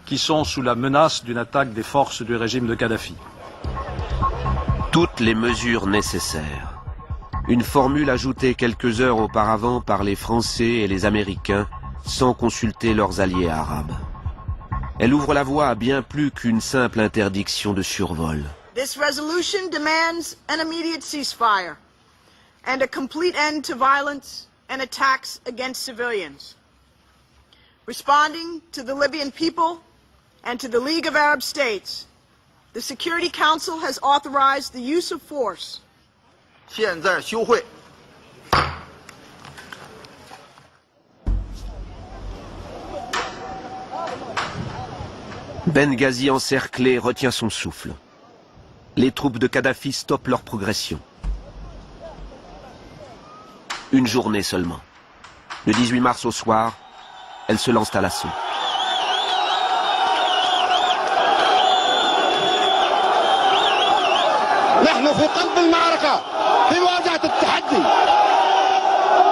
qui sont sous la menace d'une attaque des forces du régime de Kadhafi. Toutes les mesures nécessaires. Une formule ajoutée quelques heures auparavant par les Français et les Américains sans consulter leurs alliés arabes. Elle ouvre la voie à bien plus qu'une simple interdiction de survol. This resolution demands an immediate ceasefire and a complete end to violence and attacks against civilians. Responding to the Libyan people and to the League of Arab States, the Security Council has authorized the use of force. 现在休会。 Benghazi encerclé retient son souffle. Les troupes de Kadhafi stoppent leur progression. Une journée seulement. Le 18 mars au soir, elles se lancent à l'assaut. نحن في قلب المعركة في مواجهة التحدي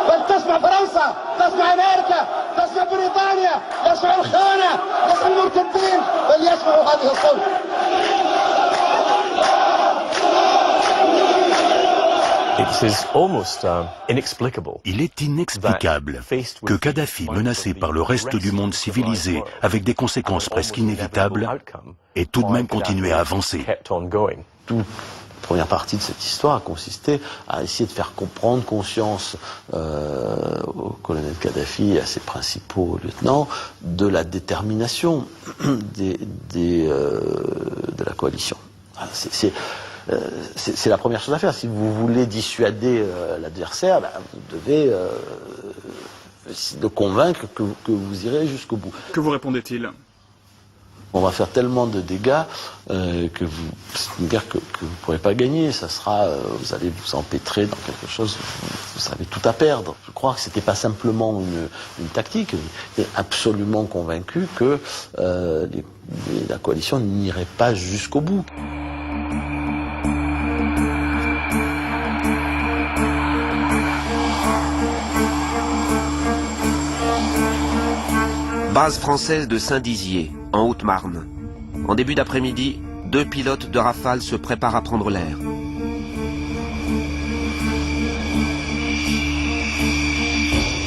فلتسمع فرنسا تسمع أمريكا تسمع بريطانيا يسمع الخونة يسمع المرتدين فليسمعوا هذه الصوت. Il est inexplicable que Kadhafi, menacé par le reste du monde civilisé avec des conséquences presque inévitables, ait tout de même continué à avancer. La première partie de cette histoire a consisté à essayer de faire comprendre conscience au colonel Kadhafi et à ses principaux lieutenants de la détermination de la coalition. C'est la première chose à faire. Si vous voulez dissuader l'adversaire, vous devez le convaincre que vous irez jusqu'au bout. Que vous répondait-il ? On va faire tellement de dégâts que c'est une guerre que vous ne pourrez pas gagner. Ça sera, vous allez vous empêtrer dans quelque chose, vous avez tout à perdre. Je crois que c'était pas simplement une tactique. Il est absolument convaincu que la coalition n'irait pas jusqu'au bout. Base française de Saint-Dizier, en Haute-Marne. En début d'après-midi, 2 pilotes de Rafale se préparent à prendre l'air.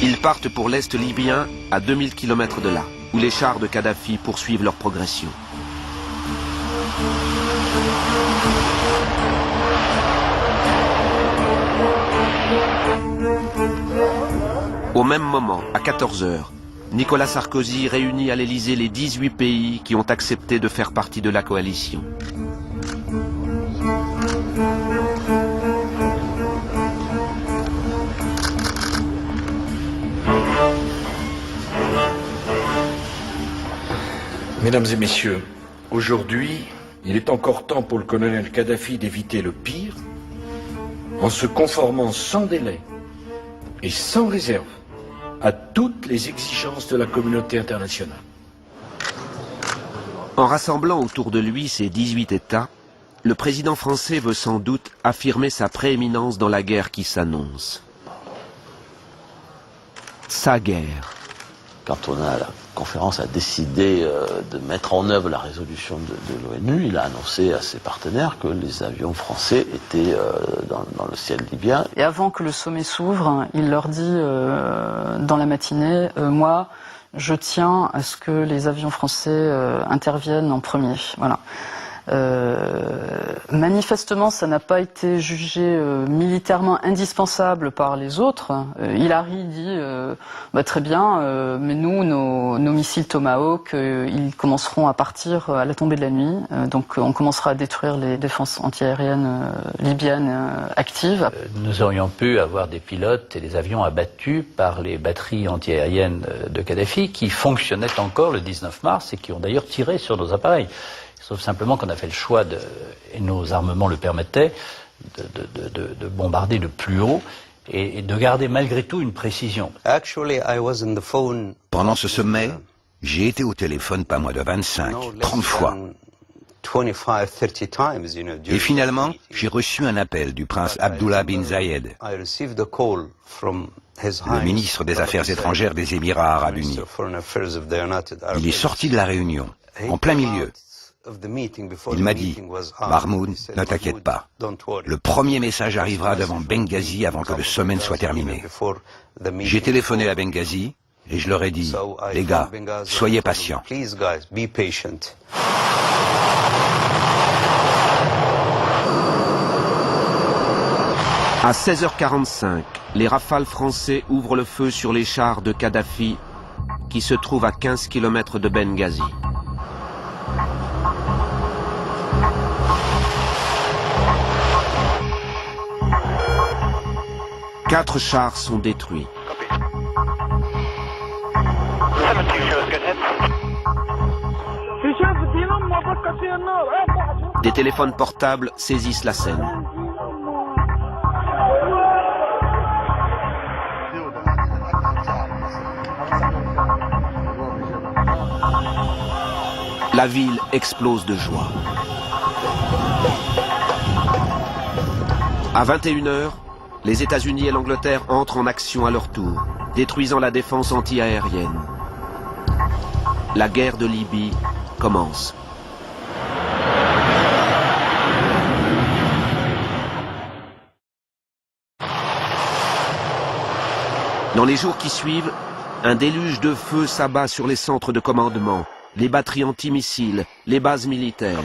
Ils partent pour l'Est libyen, à 2000 km de là, où les chars de Kadhafi poursuivent leur progression. Au même moment, à 14 h, Nicolas Sarkozy réunit à l'Élysée les 18 pays qui ont accepté de faire partie de la coalition. Mesdames et messieurs, aujourd'hui, il est encore temps pour le colonel Kadhafi d'éviter le pire en se conformant sans délai et sans réserve à toutes les exigences de la communauté internationale. En rassemblant autour de lui ces 18 États, le président français veut sans doute affirmer sa prééminence dans la guerre qui s'annonce. Sa guerre. Quand la conférence a décidé de mettre en œuvre la résolution de l'ONU, il a annoncé à ses partenaires que les avions français étaient dans le ciel libyen. Et avant que le sommet s'ouvre, il leur dit dans la matinée, moi, je tiens à ce que les avions français interviennent en premier. Voilà. Manifestement, ça n'a pas été jugé militairement indispensable par les autres. Hillary dit très bien, mais nous, nos missiles Tomahawk, ils commenceront à partir à la tombée de la nuit. Donc on commencera à détruire les défenses antiaériennes libyennes actives. Nous aurions pu avoir des pilotes et des avions abattus par les batteries antiaériennes de Kadhafi qui fonctionnaient encore le 19 mars et qui ont d'ailleurs tiré sur nos appareils. Sauf simplement qu'on a fait le choix, et nos armements le permettaient, de bombarder de plus haut et de garder malgré tout une précision. Pendant ce sommet, j'ai été au téléphone pas moins de 25, 30 fois. Et finalement, j'ai reçu un appel du prince Abdullah bin Zayed, le ministre des Affaires étrangères des Émirats arabes unis. Il est sorti de la réunion, en plein milieu. Il m'a dit, Mahmoud, ne t'inquiète pas. Le premier message arrivera devant Benghazi avant que le sommet ne soit terminé. J'ai téléphoné à Benghazi et je leur ai dit, les gars, soyez patients. À 16h45, les rafales français ouvrent le feu sur les chars de Kadhafi qui se trouvent à 15 km de Benghazi. Quatre chars sont détruits. Des téléphones portables saisissent la scène. La ville explose de joie. À 21 h, les États-Unis et l'Angleterre entrent en action à leur tour, détruisant la défense anti-aérienne. La guerre de Libye commence. Dans les jours qui suivent, un déluge de feu s'abat sur les centres de commandement, les batteries antimissiles, les bases militaires.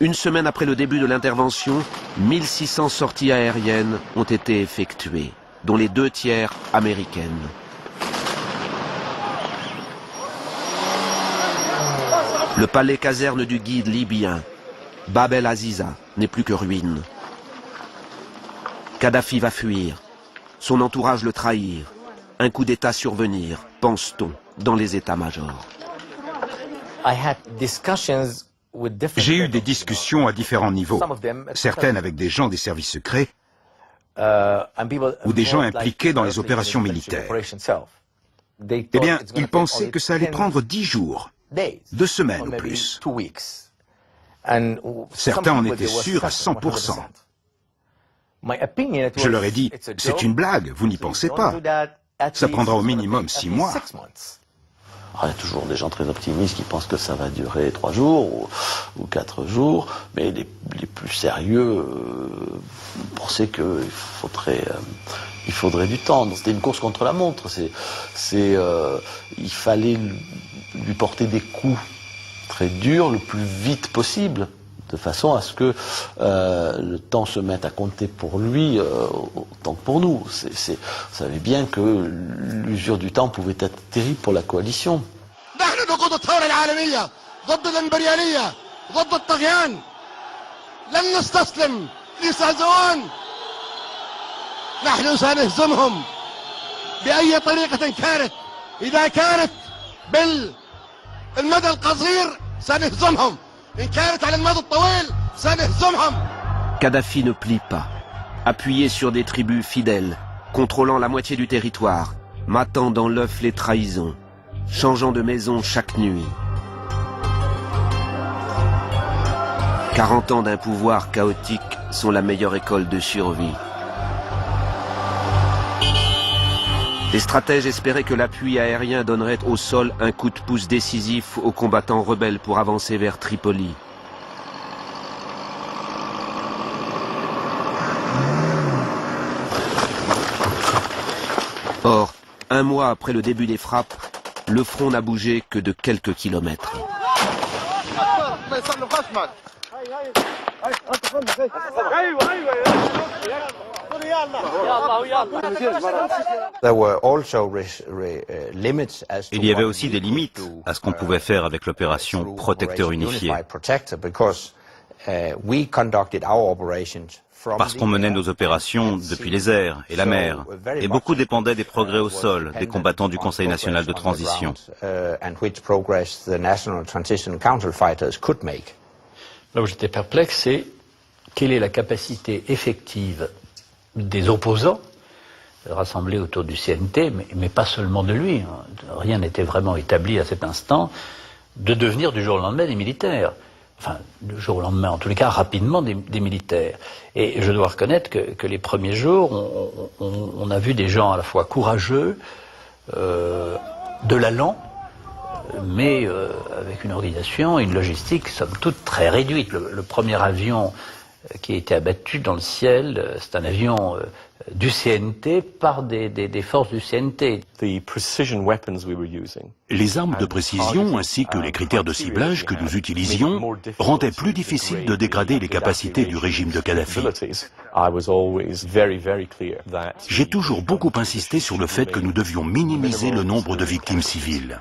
Une semaine après le début de l'intervention, 1600 sorties aériennes ont été effectuées, dont les 2 tiers américaines. Le palais caserne du guide libyen, Bab el Aziza, n'est plus que ruine. Kadhafi va fuir, son entourage le trahir, un coup d'État survenir, pense-t-on, dans les états-majors. J'ai eu des discussions à différents niveaux, certaines avec des gens des services secrets ou des gens impliqués dans les opérations militaires. Eh bien, ils pensaient que ça allait prendre 10 jours, 2 semaines ou plus. Certains en étaient sûrs à 100%. Je leur ai dit, c'est une blague, vous n'y pensez pas. Ça prendra au minimum 6 mois. Alors, il y a toujours des gens très optimistes qui pensent que ça va durer 3 jours ou 4 jours, mais les plus sérieux pensaient qu'il faudrait du temps. C'était une course contre la montre. Il fallait lui porter des coups très durs le plus vite possible, de façon à ce que le temps se mette à compter pour lui autant que pour nous. Vous savez bien que l'usure du temps pouvait être terrible pour la coalition. Kadhafi ne plie pas, appuyé sur des tribus fidèles, contrôlant la moitié du territoire, matant dans l'œuf les trahisons, changeant de maison chaque nuit. 40 ans d'un pouvoir chaotique sont la meilleure école de survie. Les stratèges espéraient que l'appui aérien donnerait au sol un coup de pouce décisif aux combattants rebelles pour avancer vers Tripoli. Or, un mois après le début des frappes, le front n'a bougé que de quelques kilomètres. Il y avait aussi des limites à ce qu'on pouvait faire avec l'opération Protecteur unifié. Parce qu'on menait nos opérations depuis les airs et la mer, et beaucoup dépendait des progrès au sol des combattants du Conseil national de transition. Là où j'étais perplexe, c'est quelle est la capacité effective des opposants rassemblés autour du CNT, mais pas seulement de lui, rien n'était vraiment établi à cet instant, de devenir du jour au lendemain des militaires. Enfin, du jour au lendemain, en tous les cas, rapidement des militaires. Et je dois reconnaître que les premiers jours, on a vu des gens à la fois courageux, de l'allant, mais avec une organisation et une logistique, somme toute, très réduite. Le premier avion qui a été abattu dans le ciel, c'est un avion du CNT par des forces du CNT. Les armes de précision ainsi que les critères de ciblage que nous utilisions rendaient plus difficile de dégrader les capacités du régime de Kadhafi. J'ai toujours beaucoup insisté sur le fait que nous devions minimiser le nombre de victimes civiles.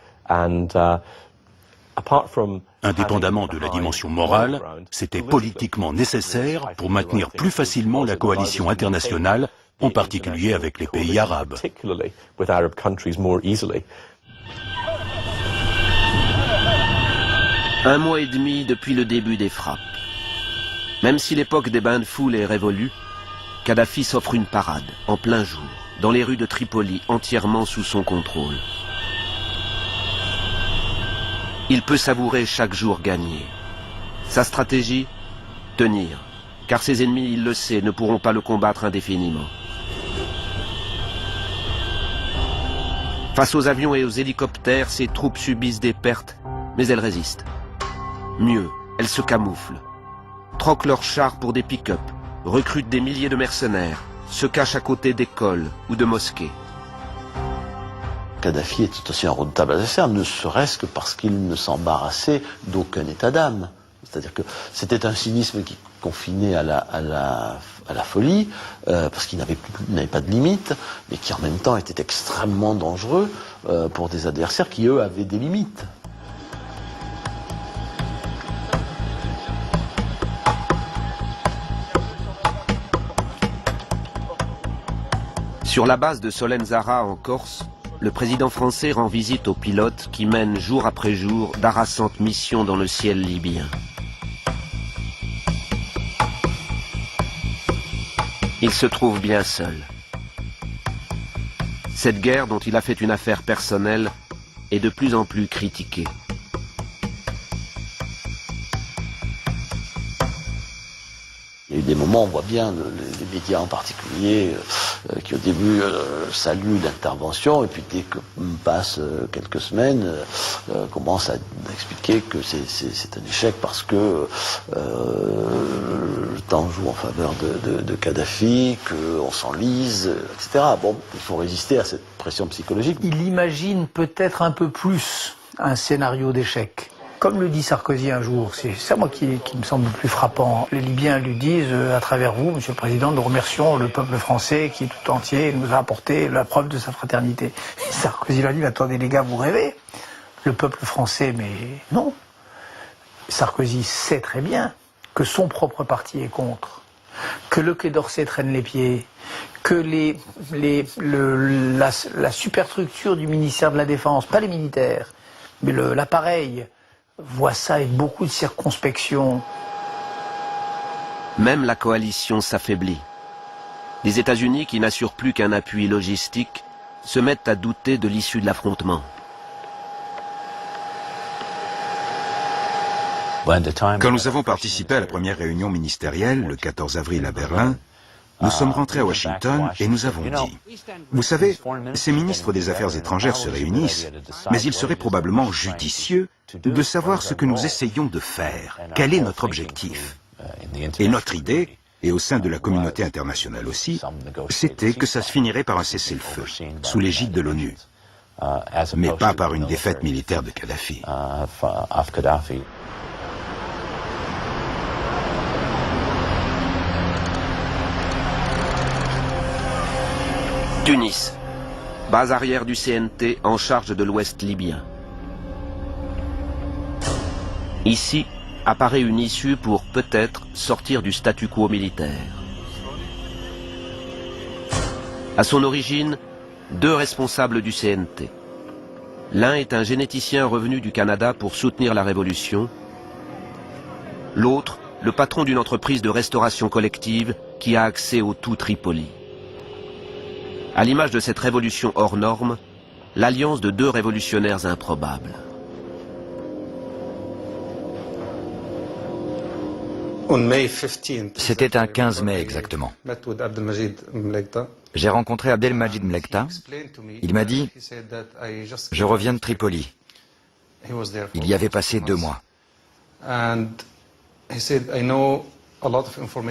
Indépendamment de la dimension morale, c'était politiquement nécessaire pour maintenir plus facilement la coalition internationale, en particulier avec les pays arabes. Un mois et demi depuis le début des frappes. Même si l'époque des bains de foule est révolue, Kadhafi s'offre une parade, en plein jour, dans les rues de Tripoli, entièrement sous son contrôle. Il peut savourer chaque jour gagné. Sa stratégie, tenir, car ses ennemis, il le sait, ne pourront pas le combattre indéfiniment. Face aux avions et aux hélicoptères, ses troupes subissent des pertes, mais elles résistent. Mieux, elles se camouflent, troquent leurs chars pour des pick-up, recrutent des milliers de mercenaires, se cachent à côté d'écoles ou de mosquées. Kadhafi était aussi un redoutable adversaire, ne serait-ce que parce qu'il ne s'embarrassait d'aucun état d'âme. C'est-à-dire que c'était un cynisme qui confinait à la folie, parce qu'il n'avait pas de limite, mais qui en même temps était extrêmement dangereux pour des adversaires qui, eux, avaient des limites. Sur la base de Solenzara en Corse, le président français rend visite aux pilotes qui mènent jour après jour d'harassantes missions dans le ciel libyen. Il se trouve bien seul. Cette guerre dont il a fait une affaire personnelle est de plus en plus critiquée. Il y a eu des moments, on voit bien, les médias en particulier, qui au début saluent l'intervention, et puis dès que passent quelques semaines, commencent à expliquer que c'est un échec parce que le temps joue en faveur de Kadhafi, qu'on s'enlise, etc. Bon, il faut résister à cette pression psychologique. Il imagine peut-être un peu plus un scénario d'échec. Comme le dit Sarkozy un jour, c'est ça moi qui me semble le plus frappant. Les Libyens lui disent, à travers vous, Monsieur le Président, nous remercions le peuple français qui tout entier nous a apporté la preuve de sa fraternité. Et Sarkozy leur dit, attendez les gars, vous rêvez? Le peuple français, mais non. Sarkozy sait très bien que son propre parti est contre, que le Quai d'Orsay traîne les pieds, que la superstructure du ministère de la Défense, pas les militaires, mais l'appareil, voit ça avec beaucoup de circonspection. Même la coalition s'affaiblit. Les États-Unis, qui n'assurent plus qu'un appui logistique, se mettent à douter de l'issue de l'affrontement. Quand nous avons participé à la première réunion ministérielle, le 14 avril à Berlin, nous sommes rentrés à Washington et nous avons dit, vous savez, ces ministres des Affaires étrangères se réunissent, mais il serait probablement judicieux de savoir ce que nous essayons de faire, quel est notre objectif. Et notre idée, et au sein de la communauté internationale aussi, c'était que ça se finirait par un cessez-le-feu, sous l'égide de l'ONU, mais pas par une défaite militaire de Kadhafi. Tunis, base arrière du CNT en charge de l'ouest libyen. Ici apparaît une issue pour peut-être sortir du statu quo militaire. À son origine, deux responsables du CNT. L'un est un généticien revenu du Canada pour soutenir la révolution. L'autre, le patron d'une entreprise de restauration collective qui a accès au tout Tripoli. À l'image de cette révolution hors norme, l'alliance de deux révolutionnaires improbables. C'était un 15 mai exactement. J'ai rencontré Abdelmajid Mlekta. Il m'a dit « Je reviens de Tripoli ». Il y avait passé 2 mois.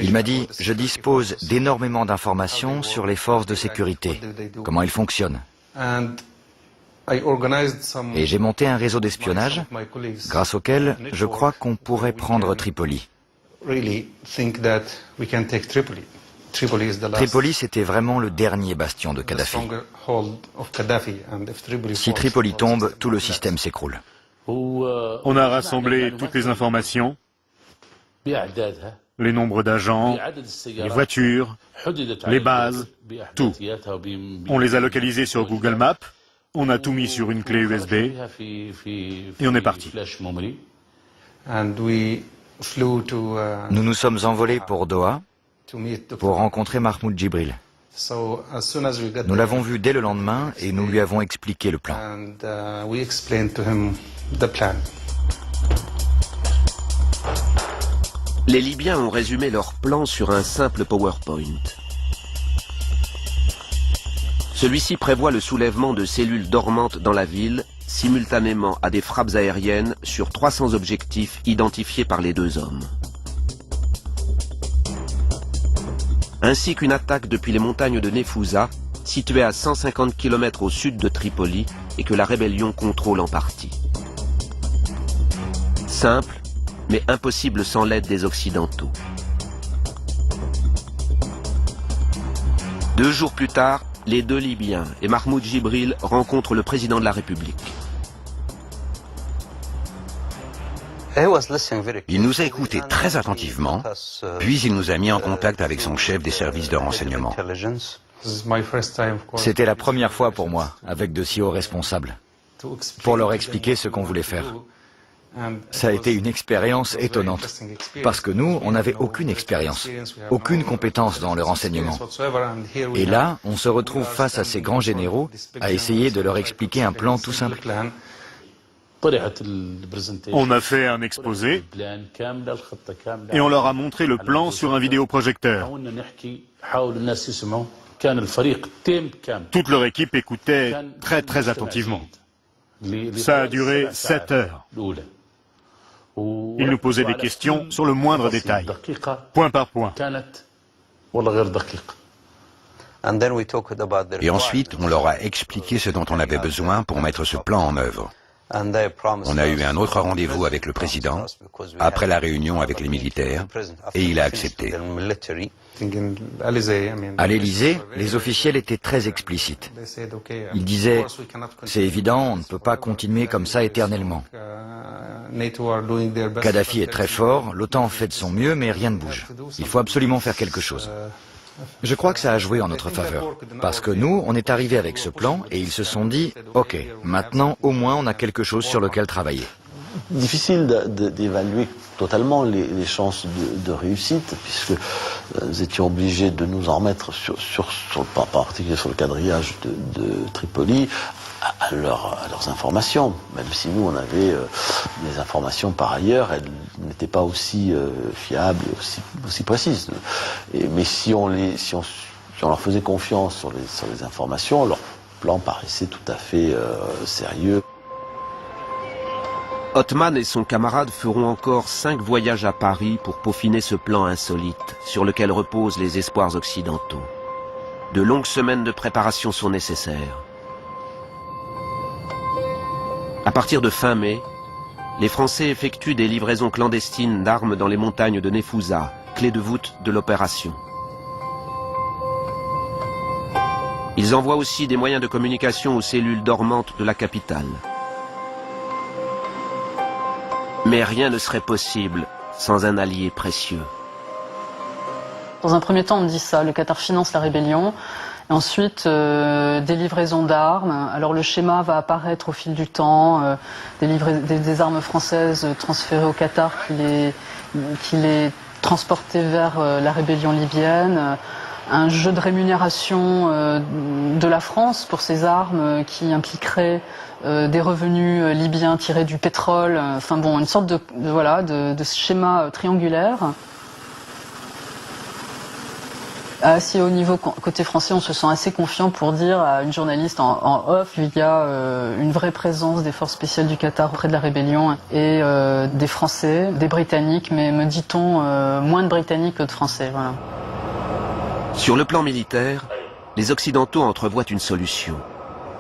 Il m'a dit « Je dispose d'énormément d'informations sur les forces de sécurité, comment elles fonctionnent. Et j'ai monté un réseau d'espionnage grâce auquel je crois qu'on pourrait prendre Tripoli. » Tripoli, c'était vraiment le dernier bastion de Kadhafi. Si Tripoli tombe, tout le système s'écroule. On a rassemblé toutes les informations, les nombres d'agents, les voitures, les bases, tout. On les a localisés sur Google Maps, on a tout mis sur une clé USB et on est parti. Nous nous sommes envolés pour Doha pour rencontrer Mahmoud Djibril. Nous l'avons vu dès le lendemain et nous lui avons expliqué le plan. Les Libyens ont résumé leur plan sur un simple PowerPoint. Celui-ci prévoit le soulèvement de cellules dormantes dans la ville, simultanément à des frappes aériennes sur 300 objectifs identifiés par les deux hommes. Ainsi qu'une attaque depuis les montagnes de Nefouza, situées à 150 km au sud de Tripoli et que la rébellion contrôle en partie. Simple, mais impossible sans l'aide des Occidentaux. 2 jours plus tard, les deux Libyens et Mahmoud Djibril rencontrent le président de la République. Il nous a écoutés très attentivement, puis il nous a mis en contact avec son chef des services de renseignement. C'était la première fois pour moi, avec de si hauts responsables, pour leur expliquer ce qu'on voulait faire. Ça a été une expérience étonnante, parce que nous, on n'avait aucune expérience, aucune compétence dans le renseignement. Et là, on se retrouve face à ces grands généraux à essayer de leur expliquer un plan tout simple. On a fait un exposé et on leur a montré le plan sur un vidéoprojecteur. Toute leur équipe écoutait très attentivement. Ça a duré 7 heures. Ils nous posaient des questions sur le moindre détail, point par point. Et ensuite, on leur a expliqué ce dont on avait besoin pour mettre ce plan en œuvre. On a eu un autre rendez-vous avec le président, après la réunion avec les militaires, et il a accepté. À l'Élysée, les officiels étaient très explicites. Ils disaient « C'est évident, on ne peut pas continuer comme ça éternellement. Kadhafi est très fort, l'OTAN fait de son mieux, mais rien ne bouge. Il faut absolument faire quelque chose. » Je crois que ça a joué en notre faveur. Parce que nous, on est arrivés avec ce plan et ils se sont dit « Ok, maintenant au moins on a quelque chose sur lequel travailler. » Difficile d'évaluer totalement les chances de réussite, puisque nous étions obligés de nous en remettre en particulier sur le quadrillage de Tripoli, à leurs informations, même si nous on avait des informations par ailleurs, elles n'étaient pas aussi fiables et aussi précises. Mais si on leur faisait confiance sur les informations, leur plan paraissait tout à fait sérieux. Othman et son camarade feront encore 5 voyages à Paris pour peaufiner ce plan insolite sur lequel reposent les espoirs occidentaux. De longues semaines de préparation sont nécessaires. À partir de fin mai, les Français effectuent des livraisons clandestines d'armes dans les montagnes de Nefouza, clé de voûte de l'opération. Ils envoient aussi des moyens de communication aux cellules dormantes de la capitale. Mais rien ne serait possible sans un allié précieux. Dans un premier temps, on dit ça, le Qatar finance la rébellion. Et ensuite, des livraisons d'armes. Alors le schéma va apparaître au fil du temps, des armes françaises transférées au Qatar qui les transportaient vers la rébellion libyenne. Un jeu de rémunération de la France pour ces armes qui impliquerait des revenus libyens tirés du pétrole. Enfin bon, une sorte de schéma triangulaire. À assez haut niveau côté français, on se sent assez confiant pour dire à une journaliste en off, il y a une vraie présence des forces spéciales du Qatar auprès de la rébellion et des Français, des Britanniques, mais me dit-on moins de Britanniques que de Français. Voilà. Sur le plan militaire, les Occidentaux entrevoient une solution,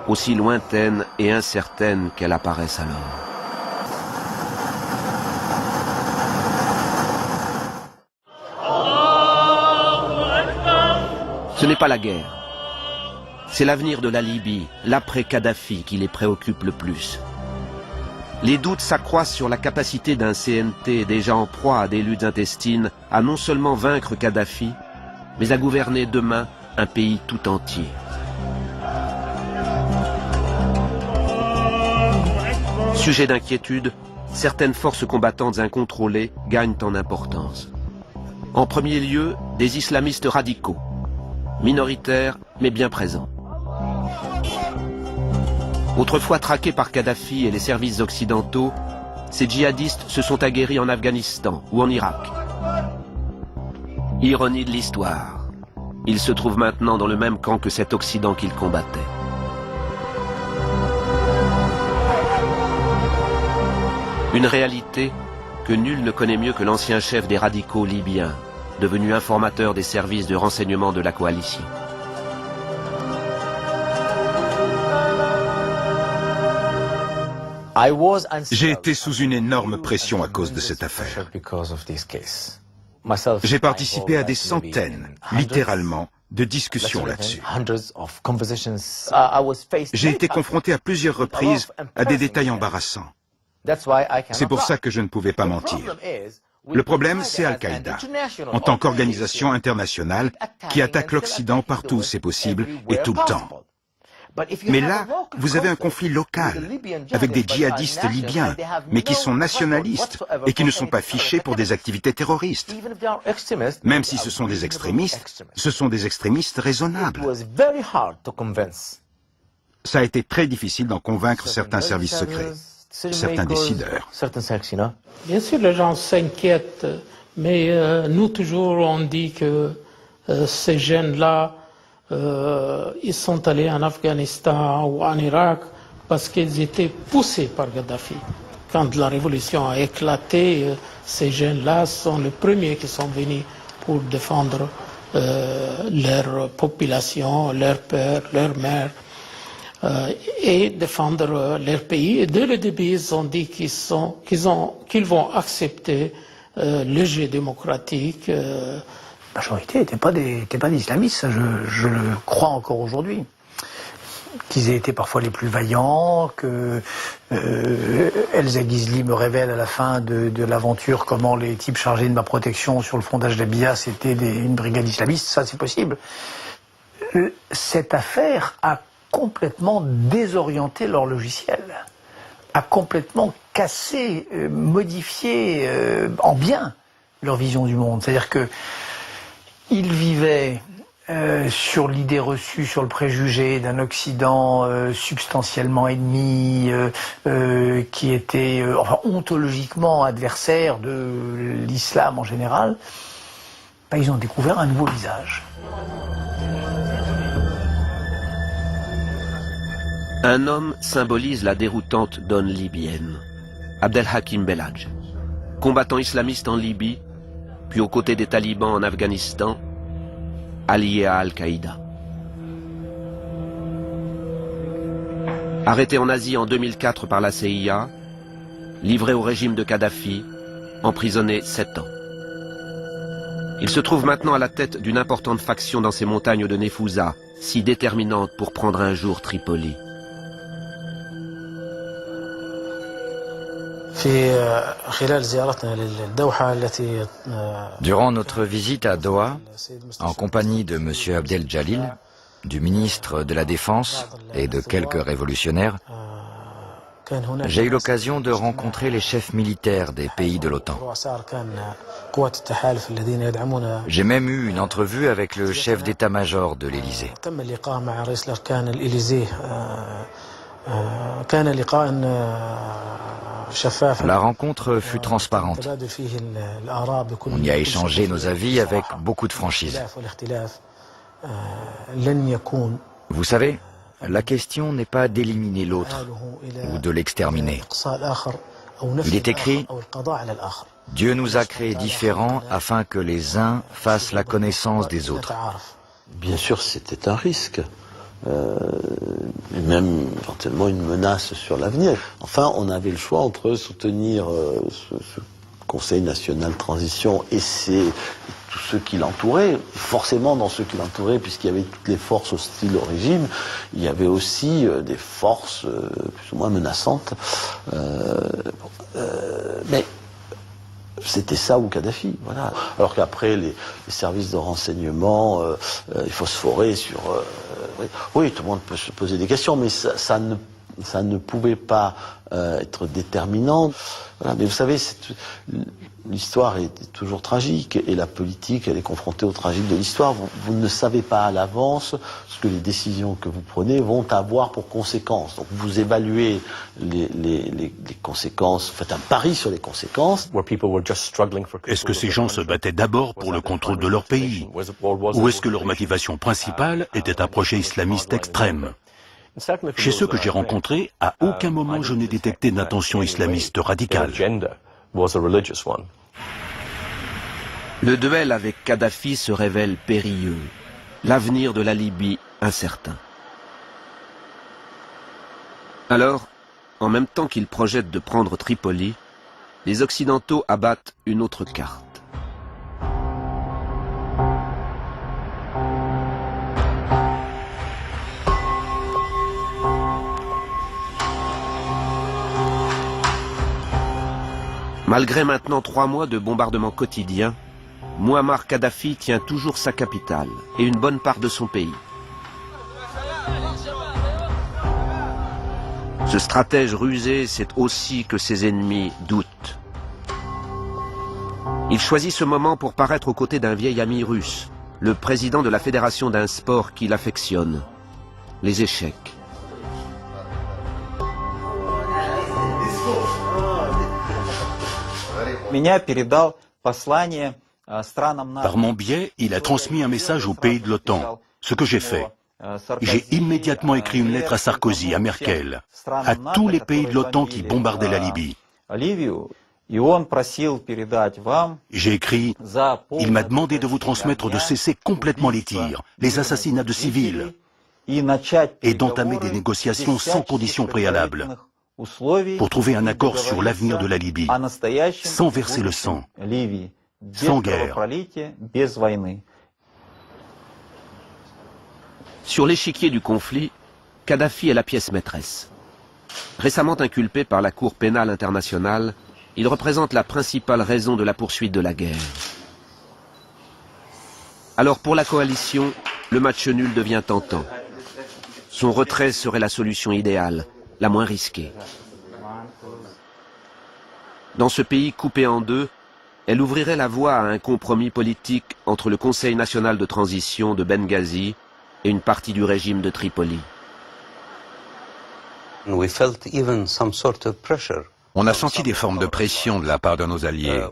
aussi lointaine et incertaine qu'elle apparaisse alors. Ce n'est pas la guerre. C'est l'avenir de la Libye, l'après-Kadhafi, qui les préoccupe le plus. Les doutes s'accroissent sur la capacité d'un CNT déjà en proie à des luttes intestines à non seulement vaincre Kadhafi, mais à gouverner demain un pays tout entier. Sujet d'inquiétude, certaines forces combattantes incontrôlées gagnent en importance. En premier lieu, des islamistes radicaux, minoritaires mais bien présents. Autrefois traqués par Kadhafi et les services occidentaux, ces djihadistes se sont aguerris en Afghanistan ou en Irak. Ironie de l'histoire, ils se trouvent maintenant dans le même camp que cet Occident qu'ils combattaient. Une réalité que nul ne connaît mieux que l'ancien chef des radicaux libyens, devenu informateur des services de renseignement de la coalition. J'ai été sous une énorme pression à cause de cette affaire. J'ai participé à des centaines, littéralement, de discussions là-dessus. J'ai été confronté à plusieurs reprises à des détails embarrassants. C'est pour ça que je ne pouvais pas mentir. Le problème, c'est Al-Qaïda, en tant qu'organisation internationale qui attaque l'Occident partout où c'est possible et tout le temps. Mais là, vous avez un conflit local, avec des djihadistes libyens, mais qui sont nationalistes et qui ne sont pas fichés pour des activités terroristes. Même si ce sont des extrémistes raisonnables. Ça a été très difficile d'en convaincre certains services secrets. certains décideurs. Bien sûr, les gens s'inquiètent, mais nous toujours on dit que ces jeunes-là, ils sont allés en Afghanistan ou en Irak parce qu'ils étaient poussés par Kadhafi. Quand la révolution a éclaté, ces jeunes-là sont les premiers qui sont venus pour défendre leur population, leur père, leur mère, et défendre leur pays. Et dès le début, ils ont dit qu'ils vont accepter le jeu démocratique. La majorité n'était pas des islamistes, je le crois encore aujourd'hui. Qu'ils aient été parfois les plus vaillants, que Elsa Gizli me révèle à la fin de l'aventure comment les types chargés de ma protection sur le front d'Ajdabiya c'était une brigade islamiste, ça c'est possible. Cette affaire a complètement désorienté leur logiciel, a complètement cassé, modifié en bien leur vision du monde. C'est-à-dire que ils vivaient sur l'idée reçue, sur le préjugé d'un Occident substantiellement ennemi, qui était ontologiquement adversaire de l'islam en général, ils ont découvert un nouveau visage. Un homme symbolise la déroutante donne libyenne. Abdelhakim Belhadj, combattant islamiste en Libye, puis aux côtés des talibans en Afghanistan, allié à Al-Qaïda. Arrêté en Asie en 2004 par la CIA, livré au régime de Kadhafi, emprisonné 7 ans. Il se trouve maintenant à la tête d'une importante faction dans ces montagnes de Nefouza, si déterminante pour prendre un jour Tripoli. Durant notre visite à Doha, en compagnie de M. Abdel Jalil, du ministre de la Défense et de quelques révolutionnaires, j'ai eu l'occasion de rencontrer les chefs militaires des pays de l'OTAN. J'ai même eu une entrevue avec le chef d'état-major de l'Élysée. La rencontre fut transparente. On y a échangé nos avis avec beaucoup de franchise. Vous savez, la question n'est pas d'éliminer l'autre ou de l'exterminer. Il est écrit « Dieu nous a créés différents afin que les uns fassent la connaissance des autres ». Bien sûr, c'était un risque. Et même éventuellement une menace sur l'avenir. Enfin, on avait le choix entre soutenir ce Conseil national de transition et tous ceux qui l'entouraient. Forcément, dans ceux qui l'entouraient, puisqu'il y avait toutes les forces hostiles au régime, il y avait aussi des forces plus ou moins menaçantes. Mais c'était ça ou Kadhafi, voilà. Alors qu'après, les services de renseignement, ils phosphoraient sur... oui, tout le monde peut se poser des questions, mais ça ne pouvait pas être déterminant. Voilà, mais vous savez, l'histoire est toujours tragique, et la politique, elle est confrontée au tragique de l'histoire. Vous ne savez pas à l'avance ce que les décisions que vous prenez vont avoir pour conséquences. Donc vous évaluez les conséquences, vous faites un pari sur les conséquences. Est-ce que ces gens se battaient d'abord pour le contrôle de leur pays? Ou est-ce que leur motivation principale était un projet islamiste extrême? Chez ceux que j'ai rencontrés, à aucun moment je n'ai détecté d'intention islamiste radicale. Le duel avec Kadhafi se révèle périlleux. L'avenir de la Libye incertain. Alors, en même temps qu'ils projettent de prendre Tripoli, les Occidentaux abattent une autre carte. Malgré maintenant 3 mois de bombardements quotidiens, Mouammar Kadhafi tient toujours sa capitale et une bonne part de son pays. Ce stratège rusé sait aussi que ses ennemis doutent. Il choisit ce moment pour paraître aux côtés d'un vieil ami russe, le président de la fédération d'un sport qu'il affectionne, les échecs. Par mon biais, il a transmis un message aux pays de l'OTAN, ce que j'ai fait. J'ai immédiatement écrit une lettre à Sarkozy, à Merkel, à tous les pays de l'OTAN qui bombardaient la Libye. J'ai écrit, il m'a demandé de vous transmettre de cesser complètement les tirs, les assassinats de civils, et d'entamer des négociations sans conditions préalables, pour trouver un accord sur l'avenir de la Libye, sans verser le sang, sans guerre. Sur l'échiquier du conflit, Kadhafi est la pièce maîtresse. Récemment inculpé par la Cour pénale internationale, il représente la principale raison de la poursuite de la guerre. Alors pour la coalition, le match nul devient tentant. Son retrait serait la solution idéale, la moins risquée. Dans ce pays coupé en deux, elle ouvrirait la voie à un compromis politique entre le Conseil national de transition de Benghazi et une partie du régime de Tripoli. On a senti des formes de pression de la part de nos alliés.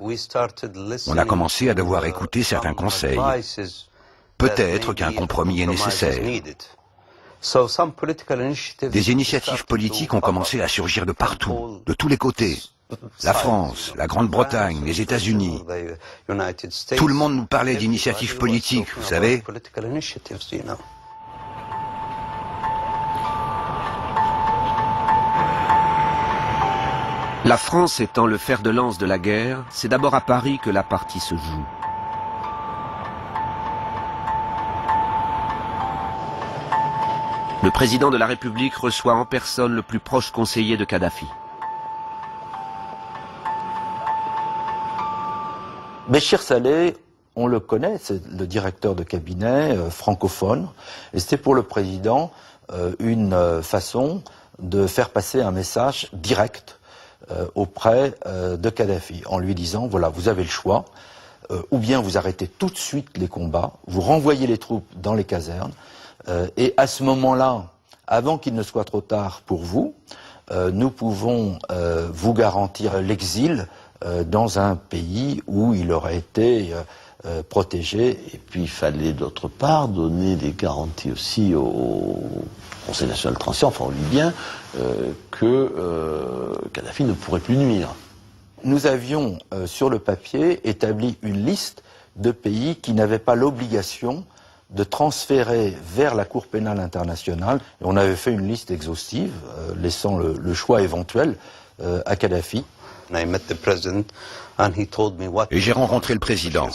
On a commencé à devoir écouter certains conseils. Peut-être qu'un compromis est nécessaire. Des initiatives politiques ont commencé à surgir de partout, de tous les côtés. La France, la Grande-Bretagne, les États-Unis. Tout le monde nous parlait d'initiatives politiques, vous savez. La France étant le fer de lance de la guerre, c'est d'abord à Paris que la partie se joue. Le président de la République reçoit en personne le plus proche conseiller de Kadhafi. Béchir Saleh, on le connaît, c'est le directeur de cabinet francophone, et c'était pour le président une façon de faire passer un message direct auprès de Kadhafi, en lui disant, voilà, vous avez le choix, ou bien vous arrêtez tout de suite les combats, vous renvoyez les troupes dans les casernes, et à ce moment-là, avant qu'il ne soit trop tard pour vous, nous pouvons vous garantir l'exil dans un pays où il aurait été protégé. Et puis il fallait d'autre part donner des garanties aussi au Conseil national de transition, enfin aux Libyens, que Kadhafi ne pourrait plus nuire. Nous avions sur le papier établi une liste de pays qui n'avaient pas l'obligation de transférer vers la Cour pénale internationale. Et on avait fait une liste exhaustive, laissant le choix éventuel à Kadhafi. Et j'ai rencontré le président.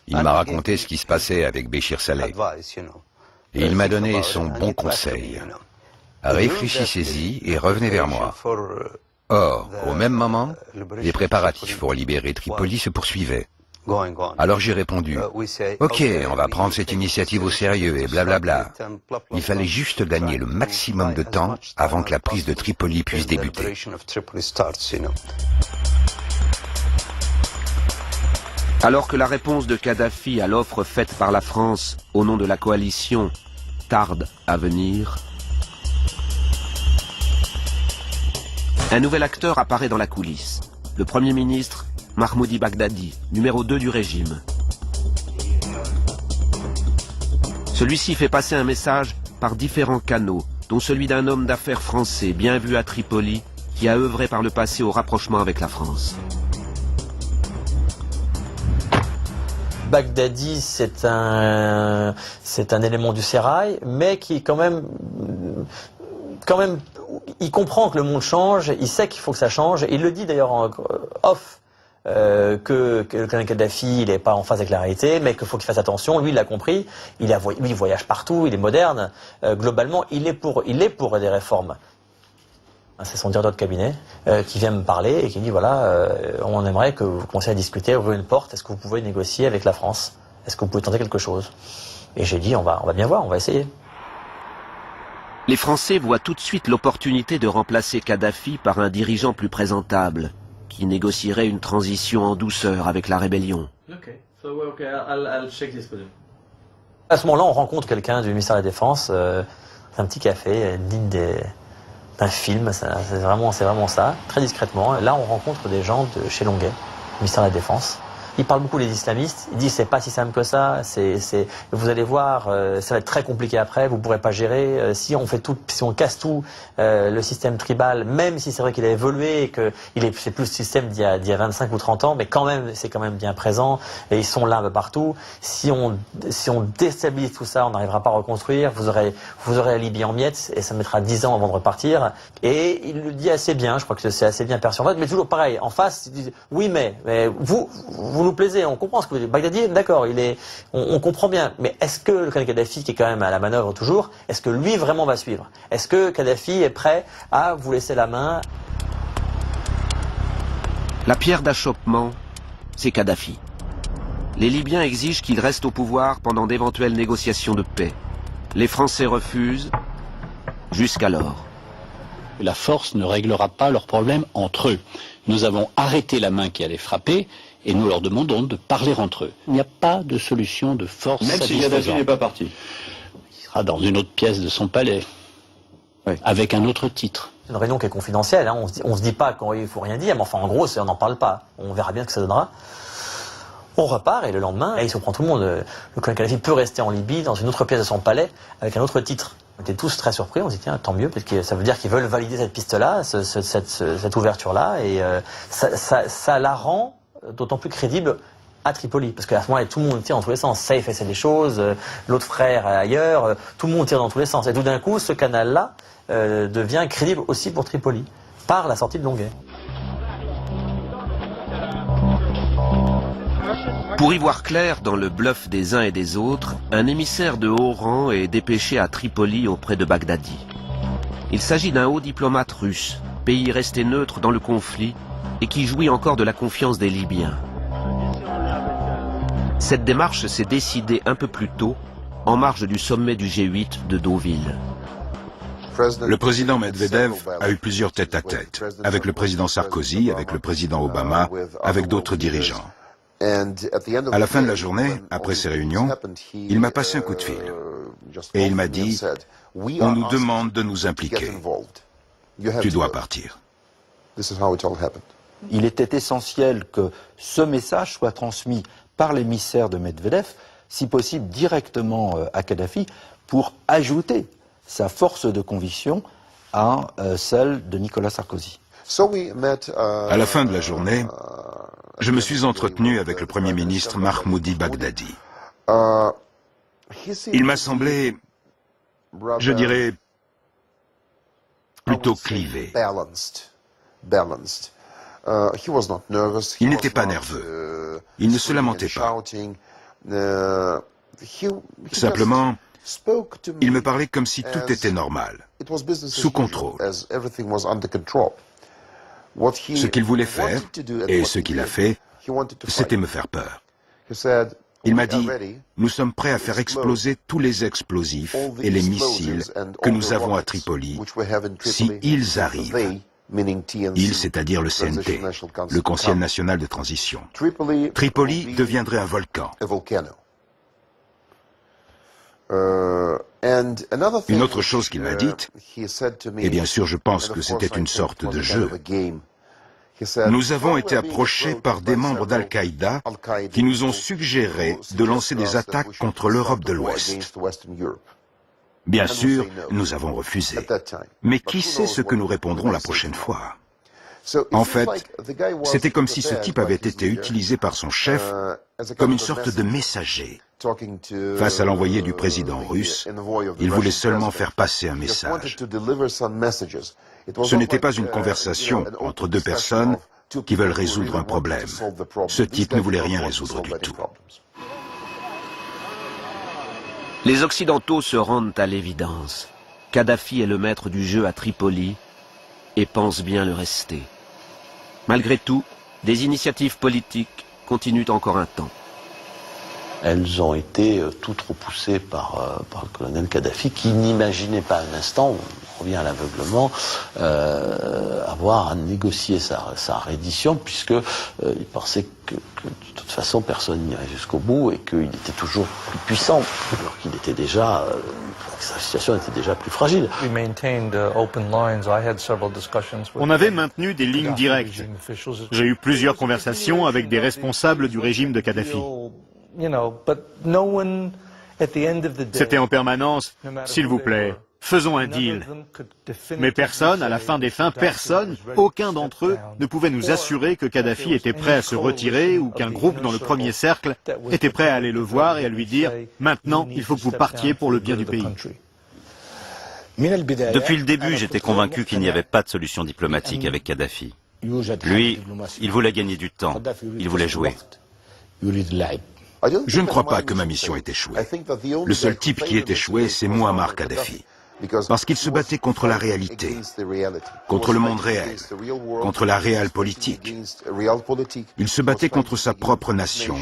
Il m'a raconté ce qui se passait avec Béchir Saleh. Et il m'a donné son bon conseil. Réfléchissez-y et revenez vers moi. Or, au même moment, les préparatifs pour libérer Tripoli se poursuivaient. Alors j'ai répondu, ok, on va prendre cette initiative au sérieux et blablabla. Il fallait juste gagner le maximum de temps avant que la prise de Tripoli puisse débuter. Alors que la réponse de Kadhafi à l'offre faite par la France au nom de la coalition tarde à venir, un nouvel acteur apparaît dans la coulisse, le Premier ministre Mahmoudi Bagdadi, numéro 2 du régime. Celui-ci fait passer un message par différents canaux, dont celui d'un homme d'affaires français bien vu à Tripoli, qui a œuvré par le passé au rapprochement avec la France. Bagdadi, c'est un élément du sérail, mais qui quand même, il comprend que le monde change, il sait qu'il faut que ça change, et il le dit d'ailleurs en off, que le colonel Kadhafi, il n'est pas en phase avec la réalité, mais qu'il faut qu'il fasse attention. Lui, il l'a compris. Lui, il voyage partout, il est moderne. Globalement, il est pour des réformes. C'est son directeur de cabinet qui vient me parler et qui dit, voilà, on aimerait que vous commenciez à discuter, ouvrir une porte. Est-ce que vous pouvez négocier avec la France? Est-ce que vous pouvez tenter quelque chose? Et j'ai dit, on va bien voir, on va essayer. Les Français voient tout de suite l'opportunité de remplacer Kadhafi par un dirigeant plus présentable, qui négocierait une transition en douceur avec la rébellion. À ce moment-là, on rencontre quelqu'un du ministère de la Défense, un petit café, digne d'un film, c'est vraiment ça, très discrètement. Et là, on rencontre des gens de chez Longuet, ministère de la Défense. Il parle beaucoup des islamistes. Il dit c'est pas si simple que ça. Vous allez voir, ça va être très compliqué après. Vous pourrez pas gérer. Si on casse tout le système tribal, même si c'est vrai qu'il a évolué et que c'est plus le système d'il y a 25 ou 30 ans, mais quand même c'est quand même bien présent et ils sont là un peu partout. Si on déstabilise tout ça, on n'arrivera pas à reconstruire. Vous aurez la Libye en miettes et ça mettra 10 ans avant de repartir. Et il le dit assez bien. Je crois que c'est assez bien perçu. En fait, mais toujours pareil. En face, ils disent oui, mais vous nous plaisez, on comprend ce que vous dites. Baghdadi, d'accord, on comprend bien. Mais est-ce que le colonel Kadhafi, qui est quand même à la manœuvre toujours, est-ce que lui vraiment va suivre? Est-ce que Kadhafi est prêt à vous laisser la main? La pierre d'achoppement, c'est Kadhafi. Les Libyens exigent qu'il reste au pouvoir pendant d'éventuelles négociations de paix. Les Français refusent, jusqu'alors. La force ne réglera pas leurs problèmes entre eux. Nous avons arrêté la main qui allait frapper et nous leur demandons de parler entre eux. Il n'y a pas de solution de force satisfaisante. Même si Kadhafi n'est pas parti. Il sera dans une autre pièce de son palais, avec un autre titre. C'est une réunion qui est confidentielle, hein. On se dit pas qu'il faut rien dire, mais enfin en gros, on n'en parle pas. On verra bien ce que ça donnera. On repart et le lendemain, il surprend tout le monde. Le colonel Kadhafi peut rester en Libye, dans une autre pièce de son palais, avec un autre titre. On était tous très surpris, on se dit tiens, tant mieux, parce que ça veut dire qu'ils veulent valider cette piste-là, cette ouverture-là, et ça la rend d'autant plus crédible à Tripoli, parce qu'à ce moment-là, tout le monde tire dans tous les sens. Saïf essaie des choses, l'autre frère ailleurs, tout le monde tire dans tous les sens. Et tout d'un coup, ce canal-là devient crédible aussi pour Tripoli, par la sortie de Longuet. Pour y voir clair dans le bluff des uns et des autres, un émissaire de haut rang est dépêché à Tripoli auprès de Baghdadi. Il s'agit d'un haut diplomate russe, pays resté neutre dans le conflit et qui jouit encore de la confiance des Libyens. Cette démarche s'est décidée un peu plus tôt, en marge du sommet du G8 de Deauville. Le président Medvedev a eu plusieurs tête-à-tête, avec le président Sarkozy, avec le président Obama, avec d'autres dirigeants. À la fin de la journée, après ces réunions, il m'a passé un coup de fil et il m'a dit « On nous demande de nous impliquer. Tu dois partir. » Il était essentiel que ce message soit transmis par l'émissaire de Medvedev, si possible directement à Kadhafi, pour ajouter sa force de conviction à celle de Nicolas Sarkozy. À la fin de la journée, je me suis entretenu avec le Premier ministre Mahmoudi Baghdadi. Il m'a semblé, je dirais, plutôt clivé. Il n'était pas nerveux. Il ne se lamentait pas. Simplement, il me parlait comme si tout était normal, sous contrôle. Ce qu'il voulait faire, et ce qu'il a fait, c'était me faire peur. Il m'a dit, nous sommes prêts à faire exploser tous les explosifs et les missiles que nous avons à Tripoli, si ils arrivent. Il, c'est-à-dire le CNT, le Conseil national de transition. Tripoli deviendrait un volcan. Une autre chose qu'il m'a dite, et bien sûr je pense que c'était une sorte de jeu, nous avons été approchés par des membres d'Al-Qaïda qui nous ont suggéré de lancer des attaques contre l'Europe de l'Ouest. Bien sûr, nous avons refusé. Mais qui sait ce que nous répondrons la prochaine fois? En fait, c'était comme si ce type avait été utilisé par son chef comme une sorte de messager. Face à l'envoyé du président russe, il voulait seulement faire passer un message. Ce n'était pas une conversation entre deux personnes qui veulent résoudre un problème. Ce type ne voulait rien résoudre du tout. Les Occidentaux se rendent à l'évidence. Kadhafi est le maître du jeu à Tripoli et pense bien le rester. Malgré tout, des initiatives politiques continuent encore un temps. elles ont été toutes repoussées par le colonel Kadhafi, qui n'imaginait pas un instant, on revient à l'aveuglement, avoir à négocier sa reddition, puisque il pensait que de toute façon personne n'irait jusqu'au bout et qu'il était toujours plus puissant, alors qu'il était déjà, sa situation était déjà plus fragile. On avait maintenu des lignes directes. J'ai eu plusieurs conversations avec des responsables du régime de Kadhafi. C'était en permanence, s'il vous plaît, faisons un deal. Mais personne, à la fin des fins, personne, aucun d'entre eux ne pouvait nous assurer que Kadhafi était prêt à se retirer ou qu'un groupe dans le premier cercle était prêt à aller le voir et à lui dire « Maintenant, il faut que vous partiez pour le bien du pays ». Depuis le début, j'étais convaincu qu'il n'y avait pas de solution diplomatique avec Kadhafi. Lui, il voulait gagner du temps, il voulait jouer. Je ne crois pas que ma mission ait échoué. Le seul type qui ait échoué, c'est Mouammar Kadhafi. Parce qu'il se battait contre la réalité, contre le monde réel, contre la réelle politique. Il se battait contre sa propre nation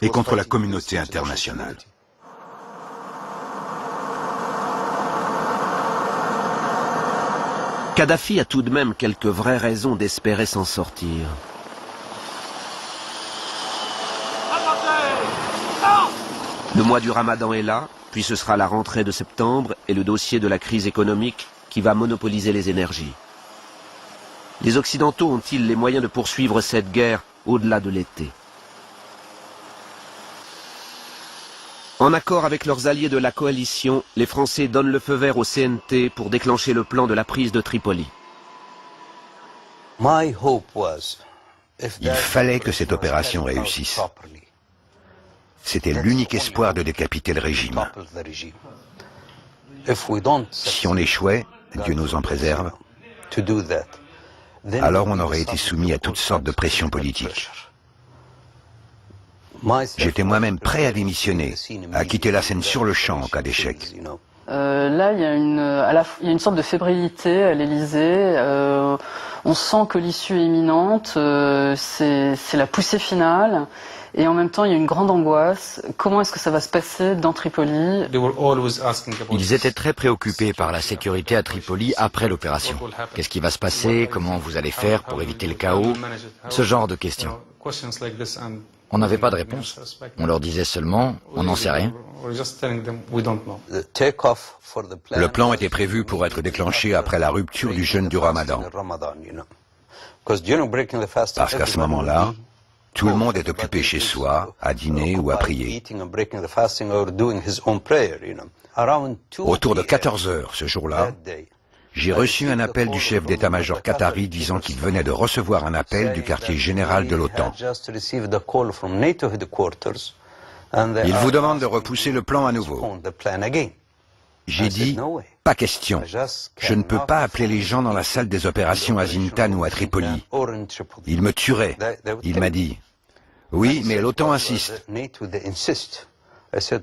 et contre la communauté internationale. Kadhafi a tout de même quelques vraies raisons d'espérer s'en sortir. Le mois du Ramadan est là, puis ce sera la rentrée de septembre et le dossier de la crise économique qui va monopoliser les énergies. Les Occidentaux ont-ils les moyens de poursuivre cette guerre au-delà de l'été? En accord avec leurs alliés de la coalition, les Français donnent le feu vert au CNT pour déclencher le plan de la prise de Tripoli. Il fallait que cette opération réussisse. C'était l'unique espoir de décapiter le régime. Si on échouait, Dieu nous en préserve, alors on aurait été soumis à toutes sortes de pressions politiques. J'étais moi-même prêt à démissionner, à quitter la scène sur le champ en cas d'échec. Là, il y a une sorte de fébrilité à l'Élysée. On sent que l'issue est imminente. C'est la poussée finale. Et en même temps, il y a une grande angoisse. Comment est-ce que ça va se passer dans Tripoli? Ils étaient très préoccupés par la sécurité à Tripoli après l'opération. Qu'est-ce qui va se passer? Comment vous allez faire pour éviter le chaos? Ce genre de questions. On n'avait pas de réponse. On leur disait seulement, on n'en sait rien. Le plan était prévu pour être déclenché après la rupture du jeûne du Ramadan. Parce qu'à ce moment-là, tout le monde est occupé chez soi, à dîner ou à prier. Autour de 14 heures ce jour-là, j'ai reçu un appel du chef d'état-major qatari disant qu'il venait de recevoir un appel du quartier général de l'OTAN. Il vous demande de repousser le plan à nouveau. J'ai dit, pas question. Je ne peux pas appeler les gens dans la salle des opérations à Zintan ou à Tripoli. Ils me tueraient. Il m'a dit, oui, mais l'OTAN insiste.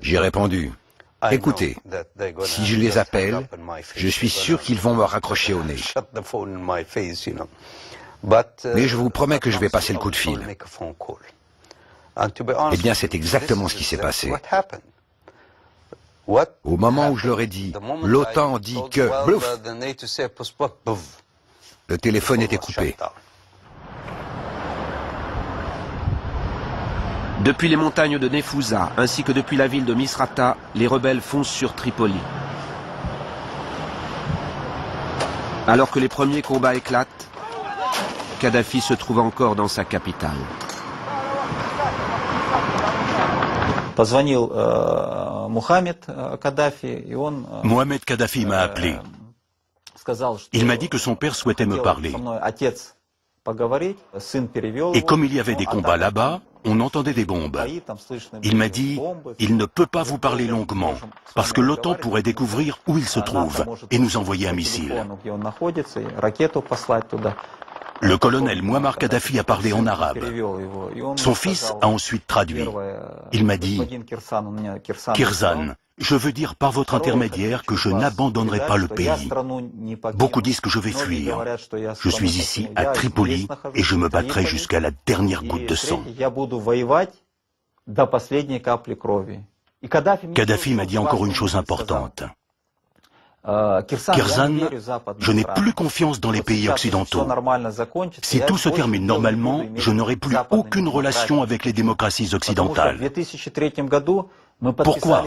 J'ai répondu, écoutez, si je les appelle, je suis sûr qu'ils vont me raccrocher au nez. Mais je vous promets que je vais passer le coup de fil. Eh bien, c'est exactement ce qui s'est passé. Au moment où je leur ai dit, l'OTAN dit que... Blouf, le téléphone était coupé. Depuis les montagnes de Nefouza, ainsi que depuis la ville de Misrata, les rebelles foncent sur Tripoli. Alors que les premiers combats éclatent, Kadhafi se trouve encore dans sa capitale. Mohamed Kadhafi m'a appelé. Il m'a dit que son père souhaitait me parler. Et comme il y avait des combats là-bas, on entendait des bombes. Il m'a dit, il ne peut pas vous parler longuement, parce que l'OTAN pourrait découvrir où il se trouve et nous envoyer un missile. Le colonel Mouammar Kadhafi a parlé en arabe. Son fils a ensuite traduit. Il m'a dit, Kirzan, je veux dire par votre intermédiaire que je n'abandonnerai pas le pays. Beaucoup disent que je vais fuir. Je suis ici à Tripoli et je me battrai jusqu'à la dernière goutte de sang. Kadhafi m'a dit encore une chose importante. Kirzan, je n'ai plus confiance dans les pays occidentaux. Si tout se termine normalement, je n'aurai plus aucune relation avec les démocraties occidentales. Pourquoi?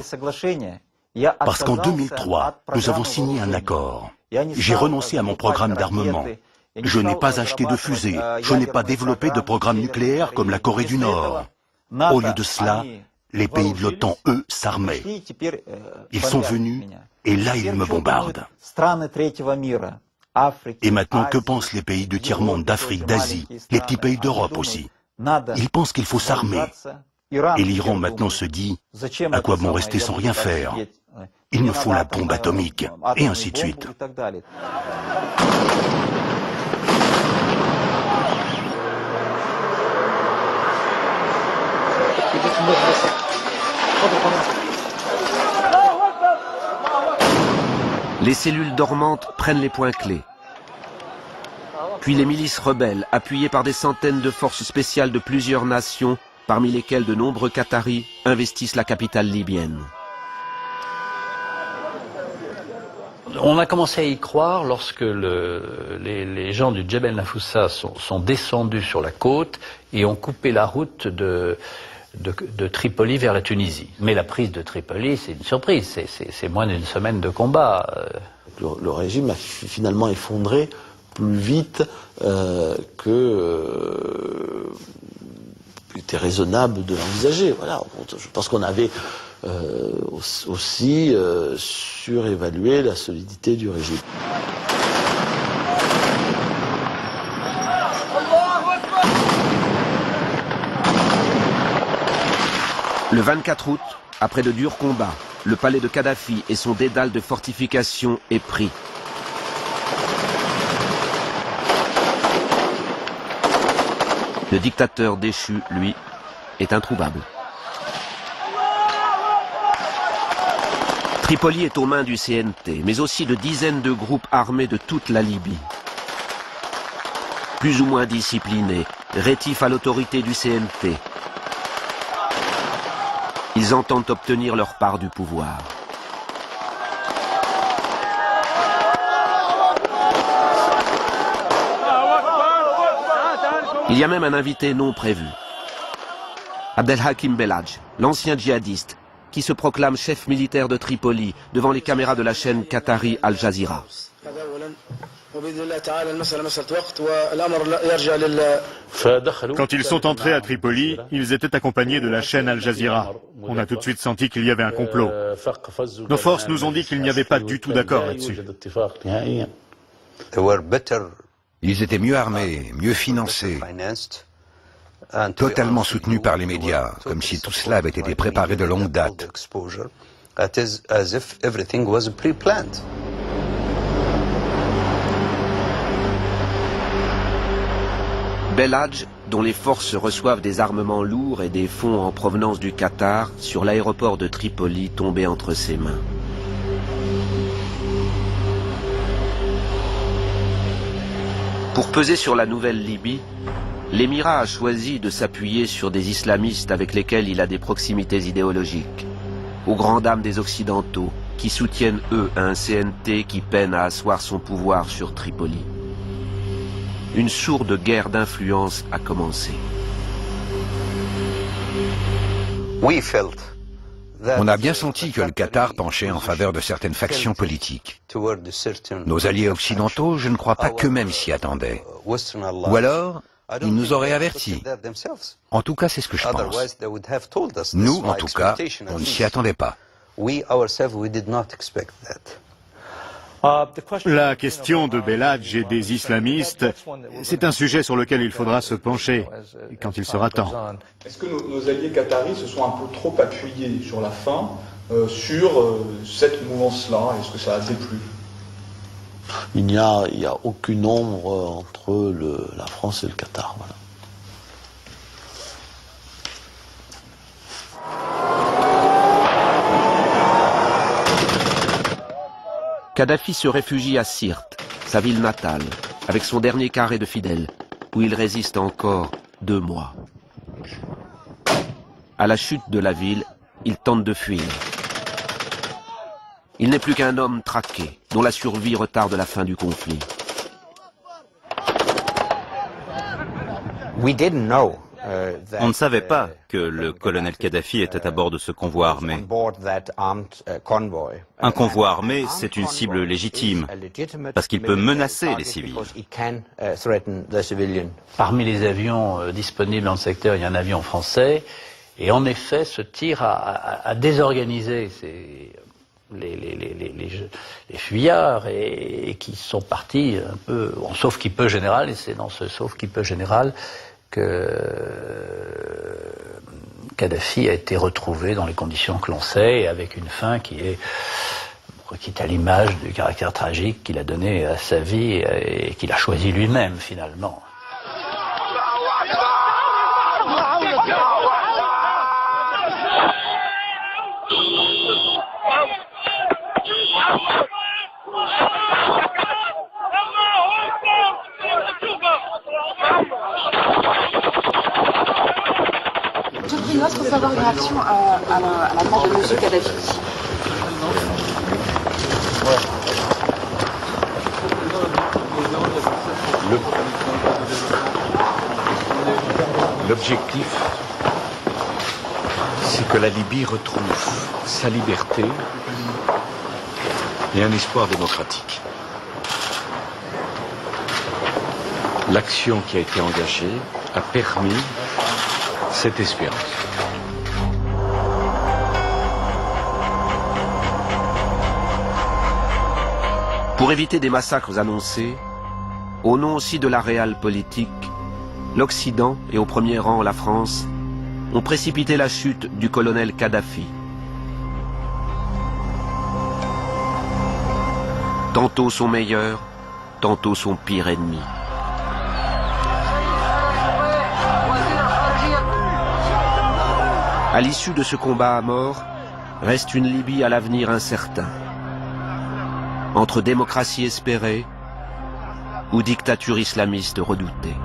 Parce qu'en 2003, nous avons signé un accord. J'ai renoncé à mon programme d'armement. Je n'ai pas acheté de fusées. Je n'ai pas développé de programme nucléaire comme la Corée du Nord. Au lieu de cela, les pays de l'OTAN, eux, s'armaient. Ils sont venus et là, ils me bombardent. Et maintenant, que pensent les pays du tiers-monde, d'Afrique, d'Asie, les petits pays d'Europe aussi? Ils pensent qu'il faut s'armer. Et l'Iran maintenant se dit, à quoi bon rester sans rien faire? Il nous faut la bombe atomique, et ainsi de suite. Les cellules dormantes prennent les points clés. Puis les milices rebelles, appuyées par des centaines de forces spéciales de plusieurs nations, parmi lesquelles de nombreux Qataris, investissent la capitale libyenne. On a commencé à y croire lorsque les gens du Djebel Nafoussa sont descendus sur la côte et ont coupé la route de Tripoli vers la Tunisie. Mais la prise de Tripoli, c'est une surprise, c'est moins d'une semaine de combat. Le régime a finalement effondré plus vite que était raisonnable de l'envisager. Voilà. Je pense qu'on avait aussi surévalué la solidité du régime. Le 24 août, après de durs combats, le palais de Kadhafi et son dédale de fortifications est pris. Le dictateur déchu, lui, est introuvable. Tripoli est aux mains du CNT, mais aussi de dizaines de groupes armés de toute la Libye. Plus ou moins disciplinés, rétifs à l'autorité du CNT. Ils entendent obtenir leur part du pouvoir. Il y a même un invité non prévu. Abdelhakim Belhadj, l'ancien djihadiste, qui se proclame chef militaire de Tripoli devant les caméras de la chaîne qatari Al Jazeera. Quand ils sont entrés à Tripoli, ils étaient accompagnés de la chaîne Al Jazeera. On a tout de suite senti qu'il y avait un complot. Nos forces nous ont dit qu'il n'y avait pas du tout d'accord là-dessus. Ils étaient mieux armés, mieux financés, totalement soutenus par les médias, comme si tout cela avait été préparé de longue date. Belhadj, dont les forces reçoivent des armements lourds et des fonds en provenance du Qatar, sur l'aéroport de Tripoli tombé entre ses mains. Pour peser sur la nouvelle Libye, l'émirat a choisi de s'appuyer sur des islamistes avec lesquels il a des proximités idéologiques, aux grandes dames des Occidentaux, qui soutiennent eux un CNT qui peine à asseoir son pouvoir sur Tripoli. Une sourde guerre d'influence a commencé. On a bien senti que le Qatar penchait en faveur de certaines factions politiques. Nos alliés occidentaux, je ne crois pas qu'eux-mêmes s'y attendaient. Ou alors, ils nous auraient avertis. En tout cas, c'est ce que je pense. Nous, en tout cas, on ne s'y attendait pas. La question de Belhadj et des islamistes, c'est un sujet sur lequel il faudra se pencher quand il sera temps. Est-ce que nos alliés qataris se sont un peu trop appuyés sur la fin sur cette mouvance-là? Est-ce que ça a déplu? Il n'y a aucune ombre entre la France et le Qatar. Voilà. Kadhafi se réfugie à Sirte, sa ville natale, avec son dernier carré de fidèles, où il résiste encore 2 mois. À la chute de la ville, il tente de fuir. Il n'est plus qu'un homme traqué, dont la survie retarde la fin du conflit. On ne savait pas que le colonel Kadhafi était à bord de ce convoi armé. Un convoi armé, c'est une cible légitime, parce qu'il peut menacer les civils. Parmi les avions disponibles dans le secteur, il y a un avion français, et en effet, ce tir a désorganisé les fuyards et qui sont partis un peu en sauf-qui-peut général, et c'est dans ce sauf-qui-peut général que Kadhafi a été retrouvé dans les conditions que l'on sait, et avec une fin qui est à l'image du caractère tragique qu'il a donné à sa vie et qu'il a choisi lui-même finalement. Monsieur le Président, est-ce qu'on peut avoir une réaction à la mort de M. Kadhafi? L'objectif, c'est que la Libye retrouve sa liberté et un espoir démocratique. L'action qui a été engagée a permis cette espérance. Pour éviter des massacres annoncés, au nom aussi de la réelle politique, l'Occident, et au premier rang la France, ont précipité la chute du colonel Kadhafi. Tantôt son meilleur, tantôt son pire ennemi. À l'issue de ce combat à mort, reste une Libye à l'avenir incertain. Entre démocratie espérée ou dictature islamiste redoutée.